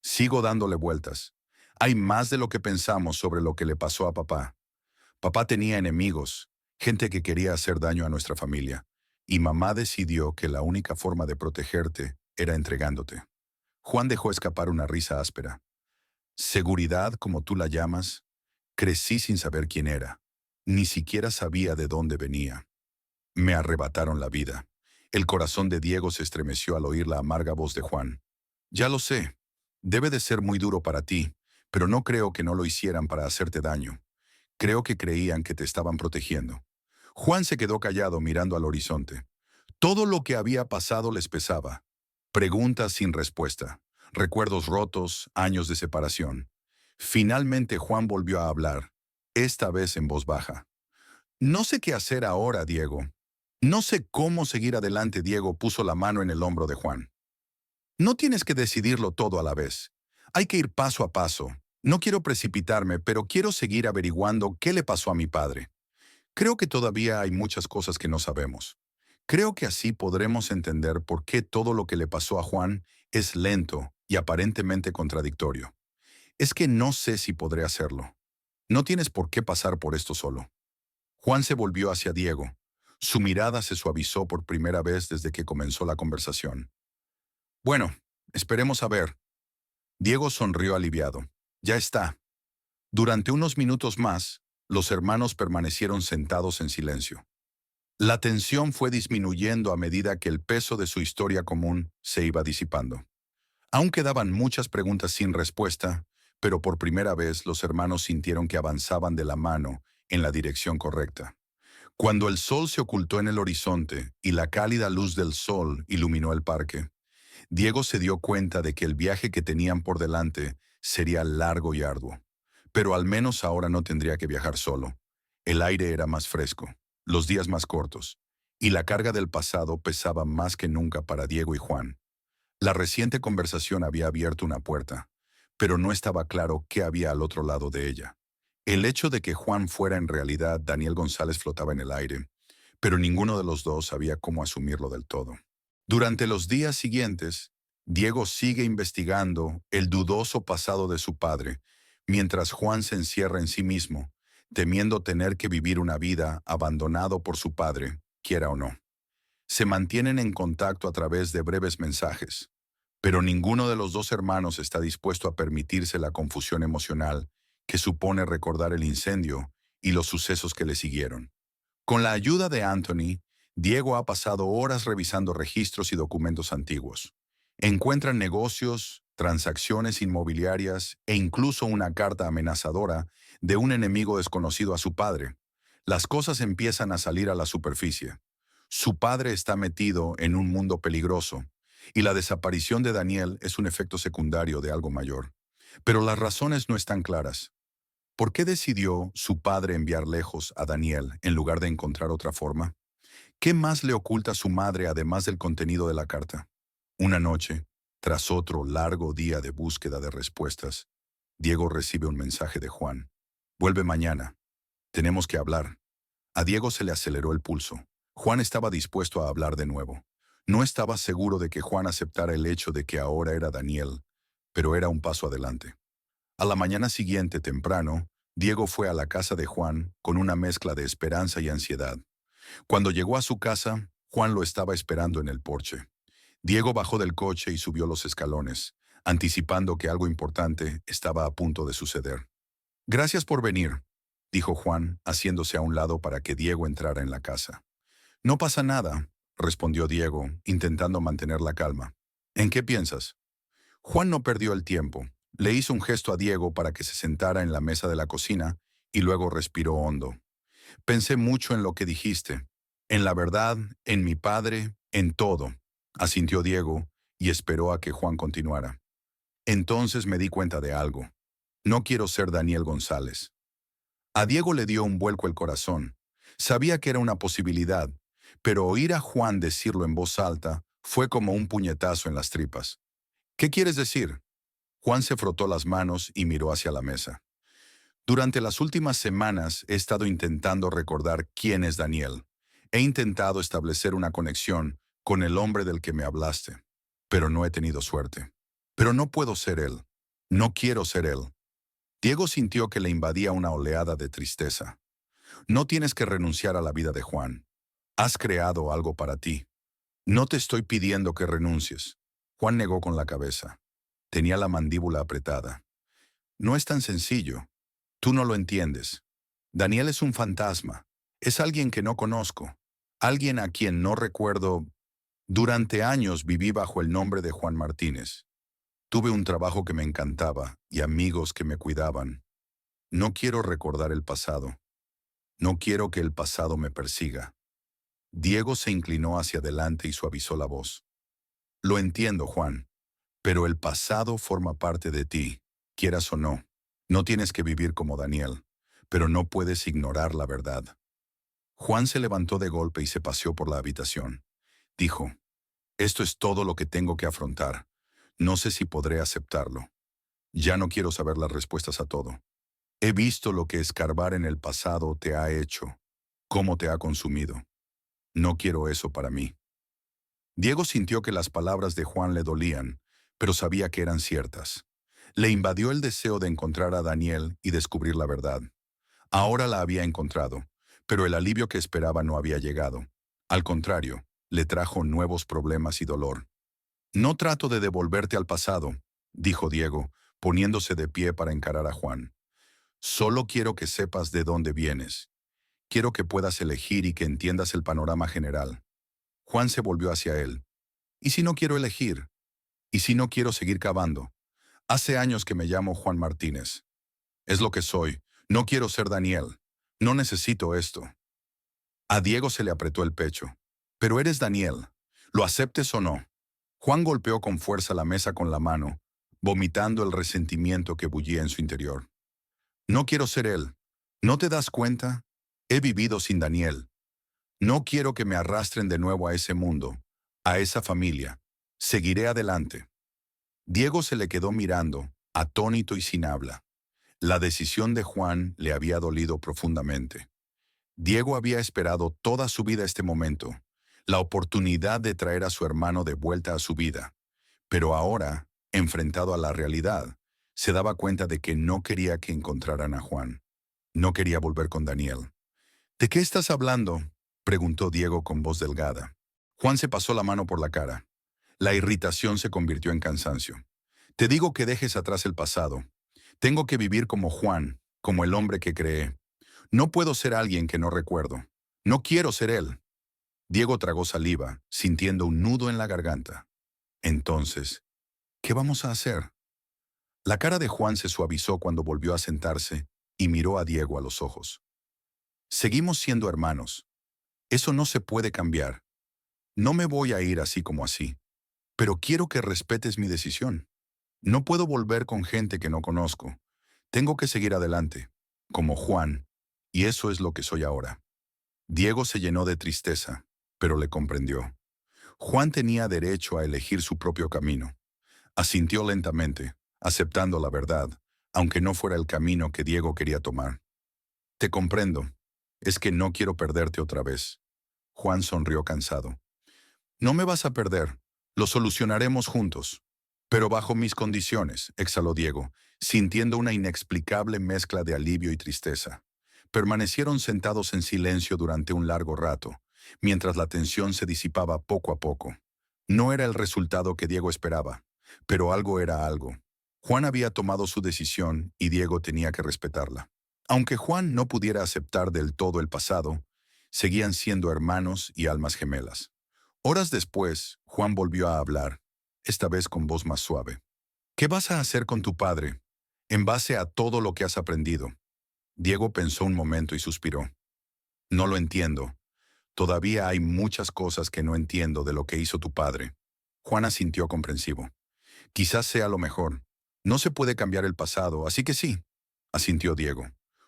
Sigo dándole vueltas. Hay más de lo que pensamos sobre lo que le pasó a papá. Papá tenía enemigos, gente que quería hacer daño a nuestra familia, y mamá decidió que la única forma de protegerte era entregándote. Juan dejó escapar una risa áspera. Seguridad, como tú la llamas, crecí sin saber quién era. Ni siquiera sabía de dónde venía. Me arrebataron la vida. El corazón de Diego se estremeció al oír la amarga voz de Juan. Ya lo sé. Debe de ser muy duro para ti, pero no creo que no lo hicieran para hacerte daño. Creo que creían que te estaban protegiendo. Juan se quedó callado mirando al horizonte. Todo lo que había pasado les pesaba. Preguntas sin respuesta. Recuerdos rotos, años de separación. Finalmente Juan volvió a hablar, esta vez en voz baja. No sé qué hacer ahora, Diego. No sé cómo seguir adelante. Diego puso la mano en el hombro de Juan. No tienes que decidirlo todo a la vez. Hay que ir paso a paso. No quiero precipitarme, pero quiero seguir averiguando qué le pasó a mi padre. Creo que todavía hay muchas cosas que no sabemos. Creo que así podremos entender por qué todo lo que le pasó a Juan es lento y aparentemente contradictorio. Es que no sé si podré hacerlo. No tienes por qué pasar por esto solo. Juan se volvió hacia Diego. Su mirada se suavizó por primera vez desde que comenzó la conversación. Bueno, esperemos a ver. Diego sonrió aliviado. Ya está. Durante unos minutos más, los hermanos permanecieron sentados en silencio. La tensión fue disminuyendo a medida que el peso de su historia común se iba disipando. Aún quedaban muchas preguntas sin respuesta, pero por primera vez los hermanos sintieron que avanzaban de la mano en la dirección correcta. Cuando el sol se ocultó en el horizonte y la cálida luz del sol iluminó el parque, Diego se dio cuenta de que el viaje que tenían por delante sería largo y arduo. Pero al menos ahora no tendría que viajar solo. El aire era más fresco, los días más cortos, y la carga del pasado pesaba más que nunca para Diego y Juan. La reciente conversación había abierto una puerta, pero no estaba claro qué había al otro lado de ella. El hecho de que Juan fuera en realidad Daniel González flotaba en el aire, pero ninguno de los dos sabía cómo asumirlo del todo. Durante los días siguientes, Diego sigue investigando el dudoso pasado de su padre, mientras Juan se encierra en sí mismo, temiendo tener que vivir una vida abandonado por su padre, quiera o no. Se mantienen en contacto a través de breves mensajes, pero ninguno de los dos hermanos está dispuesto a permitirse la confusión emocional que supone recordar el incendio y los sucesos que le siguieron. Con la ayuda de Anthony, Diego ha pasado horas revisando registros y documentos antiguos. Encuentran negocios, transacciones inmobiliarias e incluso una carta amenazadora de un enemigo desconocido a su padre. Las cosas empiezan a salir a la superficie. Su padre está metido en un mundo peligroso, y la desaparición de Daniel es un efecto secundario de algo mayor. Pero las razones no están claras. ¿Por qué decidió su padre enviar lejos a Daniel en lugar de encontrar otra forma? ¿Qué más le oculta su madre además del contenido de la carta? Una noche, tras otro largo día de búsqueda de respuestas, Diego recibe un mensaje de Juan. Vuelve mañana. Tenemos que hablar. A Diego se le aceleró el pulso. Juan estaba dispuesto a hablar de nuevo. No estaba seguro de que Juan aceptara el hecho de que ahora era Daniel, pero era un paso adelante. A la mañana siguiente, temprano, Diego fue a la casa de Juan con una mezcla de esperanza y ansiedad. Cuando llegó a su casa, Juan lo estaba esperando en el porche. Diego bajó del coche y subió los escalones, anticipando que algo importante estaba a punto de suceder. Gracias por venir, dijo Juan, haciéndose a un lado para que Diego entrara en la casa. No pasa nada. respondió Diego, intentando mantener la calma. ¿En qué piensas? Juan no perdió el tiempo. Le hizo un gesto a Diego para que se sentara en la mesa de la cocina y luego respiró hondo. Pensé mucho en lo que dijiste, en la verdad, en mi padre, en todo, asintió Diego y esperó a que Juan continuara. Entonces me di cuenta de algo. No quiero ser Daniel González. A Diego le dio un vuelco el corazón. Sabía que era una posibilidad, pero oír a Juan decirlo en voz alta fue como un puñetazo en las tripas. ¿Qué quieres decir? Juan se frotó las manos y miró hacia la mesa. Durante las últimas semanas he estado intentando recordar quién es Daniel. He intentado establecer una conexión con el hombre del que me hablaste, pero no he tenido suerte. Pero no puedo ser él. No quiero ser él. Diego sintió que le invadía una oleada de tristeza. No tienes que renunciar a la vida de Juan. Has creado algo para ti. No te estoy pidiendo que renuncies. Juan negó con la cabeza. Tenía la mandíbula apretada. No es tan sencillo. Tú no lo entiendes. Daniel es un fantasma. Es alguien que no conozco. Alguien a quien no recuerdo. Durante años viví bajo el nombre de Juan Martínez. Tuve un trabajo que me encantaba y amigos que me cuidaban. No quiero recordar el pasado. No quiero que el pasado me persiga. Diego se inclinó hacia adelante y suavizó la voz. Lo entiendo, Juan, pero el pasado forma parte de ti, quieras o no. No tienes que vivir como Daniel, pero no puedes ignorar la verdad. Juan se levantó de golpe y se paseó por la habitación. Dijo, esto es todo lo que tengo que afrontar. No sé si podré aceptarlo. Ya no quiero saber las respuestas a todo. He visto lo que escarbar en el pasado te ha hecho, cómo te ha consumido. No quiero eso para mí. Diego sintió que las palabras de Juan le dolían, pero sabía que eran ciertas. Le invadió el deseo de encontrar a Daniel y descubrir la verdad. Ahora la había encontrado, pero el alivio que esperaba no había llegado. Al contrario, le trajo nuevos problemas y dolor. No trato de devolverte al pasado, dijo Diego, poniéndose de pie para encarar a Juan. Solo quiero que sepas de dónde vienes. Quiero que puedas elegir y que entiendas el panorama general. Juan se volvió hacia él. ¿Y si no quiero elegir? ¿Y si no quiero seguir cavando? Hace años que me llamo Juan Martínez. Es lo que soy. No quiero ser Daniel. No necesito esto. A Diego se le apretó el pecho. Pero eres Daniel. ¿Lo aceptes o no? Juan golpeó con fuerza la mesa con la mano, vomitando el resentimiento que bullía en su interior. No quiero ser él. ¿No te das cuenta? He vivido sin Daniel. No quiero que me arrastren de nuevo a ese mundo, a esa familia. Seguiré adelante. Diego se le quedó mirando, atónito y sin habla. La decisión de Juan le había dolido profundamente. Diego había esperado toda su vida este momento, la oportunidad de traer a su hermano de vuelta a su vida. Pero ahora, enfrentado a la realidad, se daba cuenta de que no quería que encontraran a Juan. No quería volver con Daniel. ¿De qué estás hablando?, preguntó Diego con voz delgada. Juan se pasó la mano por la cara. La irritación se convirtió en cansancio. Te digo que dejes atrás el pasado. Tengo que vivir como Juan, como el hombre que creé. No puedo ser alguien que no recuerdo. No quiero ser él. Diego tragó saliva, sintiendo un nudo en la garganta. Entonces, ¿qué vamos a hacer? La cara de Juan se suavizó cuando volvió a sentarse y miró a Diego a los ojos. Seguimos siendo hermanos. Eso no se puede cambiar. No me voy a ir así como así. Pero quiero que respetes mi decisión. No puedo volver con gente que no conozco. Tengo que seguir adelante, como Juan, y eso es lo que soy ahora. Diego se llenó de tristeza, pero le comprendió. Juan tenía derecho a elegir su propio camino. Asintió lentamente, aceptando la verdad, aunque no fuera el camino que Diego quería tomar. Te comprendo. Es que no quiero perderte otra vez. Juan sonrió cansado. No me vas a perder. Lo solucionaremos juntos. Pero bajo mis condiciones, exhaló Diego, sintiendo una inexplicable mezcla de alivio y tristeza. Permanecieron sentados en silencio durante un largo rato, mientras la tensión se disipaba poco a poco. No era el resultado que Diego esperaba, pero algo era algo. Juan había tomado su decisión y Diego tenía que respetarla. Aunque Juan no pudiera aceptar del todo el pasado, seguían siendo hermanos y almas gemelas. Horas después, Juan volvió a hablar, esta vez con voz más suave. ¿Qué vas a hacer con tu padre, en base a todo lo que has aprendido? Diego pensó un momento y suspiró. No lo entiendo. Todavía hay muchas cosas que no entiendo de lo que hizo tu padre. Juan asintió comprensivo. Quizás sea lo mejor. No se puede cambiar el pasado, así que sí, asintió Diego.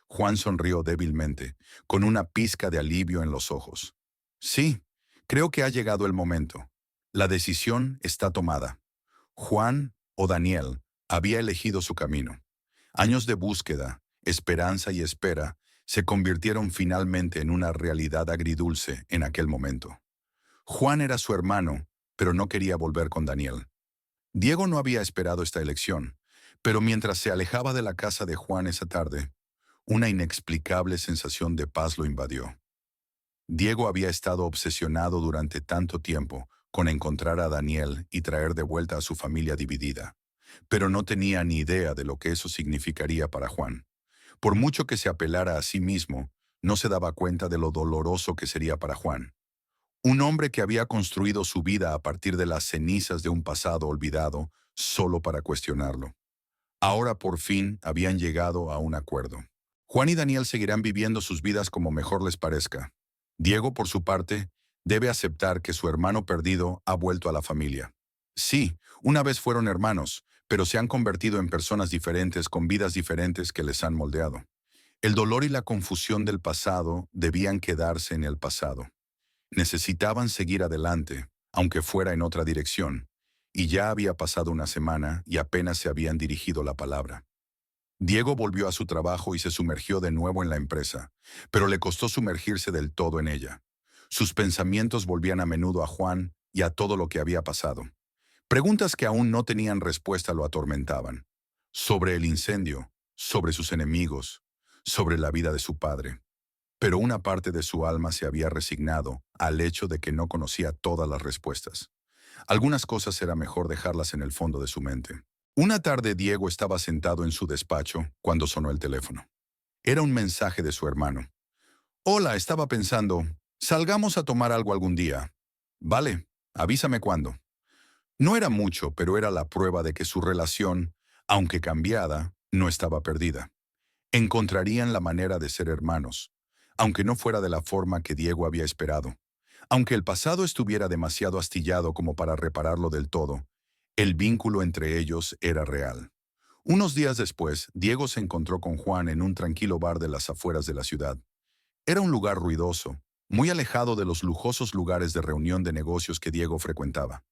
Juan sonrió débilmente, con una pizca de alivio en los ojos. Sí, creo que ha llegado el momento. La decisión está tomada. Juan o Daniel había elegido su camino. Años de búsqueda, esperanza y espera se convirtieron finalmente en una realidad agridulce en aquel momento. Juan era su hermano, pero no quería volver con Daniel. Diego no había esperado esta elección, pero mientras se alejaba de la casa de Juan esa tarde, una inexplicable sensación de paz lo invadió. Diego había estado obsesionado durante tanto tiempo con encontrar a Daniel y traer de vuelta a su familia dividida, pero no tenía ni idea de lo que eso significaría para Juan. Por mucho que se apelara a sí mismo, no se daba cuenta de lo doloroso que sería para Juan. Un hombre que había construido su vida a partir de las cenizas de un pasado olvidado solo para cuestionarlo. Ahora por fin habían llegado a un acuerdo. Juan y Daniel seguirán viviendo sus vidas como mejor les parezca. Diego, por su parte, debe aceptar que su hermano perdido ha vuelto a la familia. Sí, una vez fueron hermanos, pero se han convertido en personas diferentes con vidas diferentes que les han moldeado. El dolor y la confusión del pasado debían quedarse en el pasado. Necesitaban seguir adelante, aunque fuera en otra dirección, y ya había pasado una semana y apenas se habían dirigido la palabra. Diego volvió a su trabajo y se sumergió de nuevo en la empresa, pero le costó sumergirse del todo en ella. Sus pensamientos volvían a menudo a Juan y a todo lo que había pasado. Preguntas que aún no tenían respuesta lo atormentaban. Sobre el incendio, sobre sus enemigos, sobre la vida de su padre. Pero una parte de su alma se había resignado al hecho de que no conocía todas las respuestas. Algunas cosas era mejor dejarlas en el fondo de su mente. Una tarde Diego estaba sentado en su despacho cuando sonó el teléfono. Era un mensaje de su hermano. Hola, estaba pensando, salgamos a tomar algo algún día. Vale, avísame cuándo. No era mucho, pero era la prueba de que su relación, aunque cambiada, no estaba perdida. Encontrarían la manera de ser hermanos, aunque no fuera de la forma que Diego había esperado. Aunque el pasado estuviera demasiado astillado como para repararlo del todo, el vínculo entre ellos era real. Unos días después, Diego se encontró con Juan en un tranquilo bar de las afueras de la ciudad. Era un lugar ruidoso, muy alejado de los lujosos lugares de reunión de negocios que Diego frecuentaba.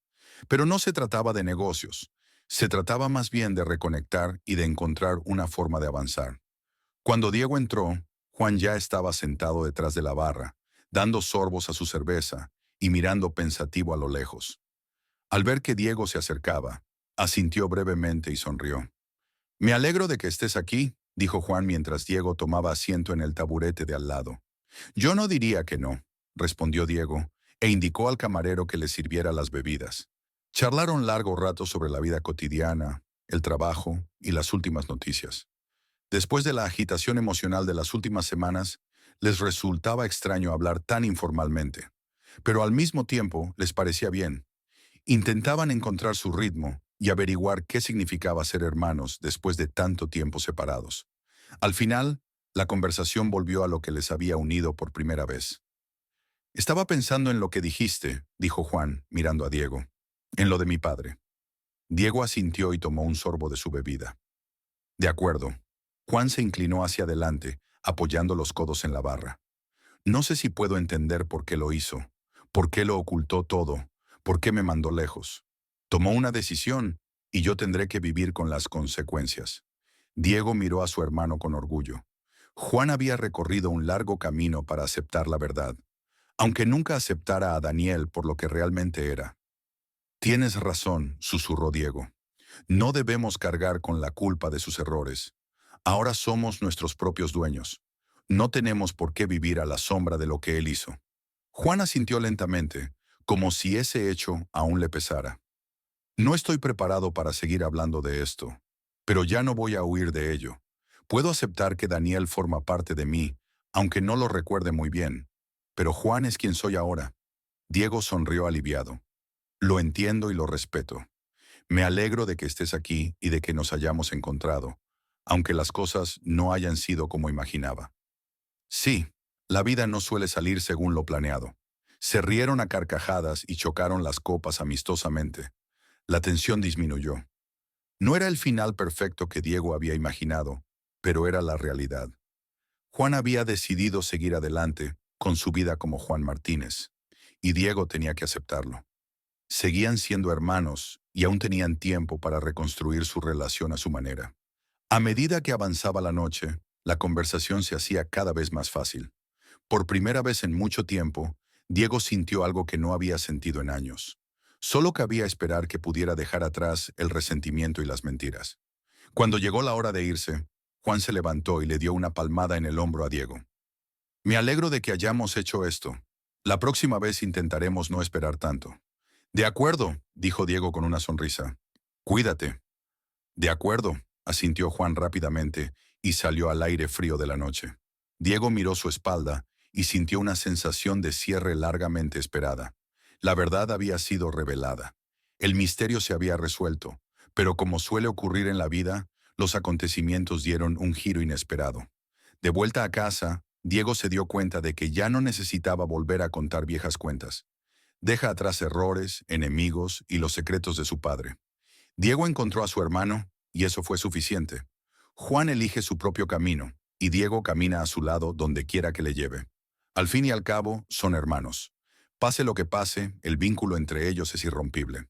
Pero no se trataba de negocios, se trataba más bien de reconectar y de encontrar una forma de avanzar. Cuando Diego entró, Juan ya estaba sentado detrás de la barra, dando sorbos a su cerveza y mirando pensativo a lo lejos. Al ver que Diego se acercaba, asintió brevemente y sonrió. Me alegro de que estés aquí, dijo Juan mientras Diego tomaba asiento en el taburete de al lado. Yo no diría que no, respondió Diego, e indicó al camarero que le sirviera las bebidas. Charlaron largo rato sobre la vida cotidiana, el trabajo y las últimas noticias. Después de la agitación emocional de las últimas semanas, les resultaba extraño hablar tan informalmente, pero al mismo tiempo les parecía bien. Intentaban encontrar su ritmo y averiguar qué significaba ser hermanos después de tanto tiempo separados. Al final, la conversación volvió a lo que les había unido por primera vez. Estaba pensando en lo que dijiste, dijo Juan, mirando a Diego. En lo de mi padre. Diego asintió y tomó un sorbo de su bebida. De acuerdo. Juan se inclinó hacia adelante, apoyando los codos en la barra. No sé si puedo entender por qué lo hizo, por qué lo ocultó todo, por qué me mandó lejos. Tomó una decisión y yo tendré que vivir con las consecuencias. Diego miró a su hermano con orgullo. Juan había recorrido un largo camino para aceptar la verdad, aunque nunca aceptara a Daniel por lo que realmente era. Tienes razón, susurró Diego. No debemos cargar con la culpa de sus errores. Ahora somos nuestros propios dueños. No tenemos por qué vivir a la sombra de lo que él hizo. Juan asintió lentamente, como si ese hecho aún le pesara. No estoy preparado para seguir hablando de esto, pero ya no voy a huir de ello. Puedo aceptar que Daniel forma parte de mí, aunque no lo recuerde muy bien. Pero Juan es quien soy ahora. Diego sonrió aliviado. Lo entiendo y lo respeto. Me alegro de que estés aquí y de que nos hayamos encontrado, aunque las cosas no hayan sido como imaginaba. Sí, la vida no suele salir según lo planeado. Se rieron a carcajadas y chocaron las copas amistosamente. La tensión disminuyó. No era el final perfecto que Diego había imaginado, pero era la realidad. Juan había decidido seguir adelante con su vida como Juan Martínez, y Diego tenía que aceptarlo. Seguían siendo hermanos y aún tenían tiempo para reconstruir su relación a su manera. A medida que avanzaba la noche, la conversación se hacía cada vez más fácil. Por primera vez en mucho tiempo, Diego sintió algo que no había sentido en años. Solo cabía esperar que pudiera dejar atrás el resentimiento y las mentiras. Cuando llegó la hora de irse, Juan se levantó y le dio una palmada en el hombro a Diego. Me alegro de que hayamos hecho esto. La próxima vez intentaremos no esperar tanto. De acuerdo, dijo Diego con una sonrisa. Cuídate. De acuerdo, asintió Juan rápidamente y salió al aire frío de la noche. Diego miró su espalda y sintió una sensación de cierre largamente esperada. La verdad había sido revelada. El misterio se había resuelto, pero como suele ocurrir en la vida, los acontecimientos dieron un giro inesperado. De vuelta a casa, Diego se dio cuenta de que ya no necesitaba volver a contar viejas cuentas. Deja atrás errores, enemigos y los secretos de su padre. Diego encontró a su hermano, y eso fue suficiente. Juan elige su propio camino, y Diego camina a su lado donde quiera que le lleve. Al fin y al cabo, son hermanos. Pase lo que pase, el vínculo entre ellos es irrompible.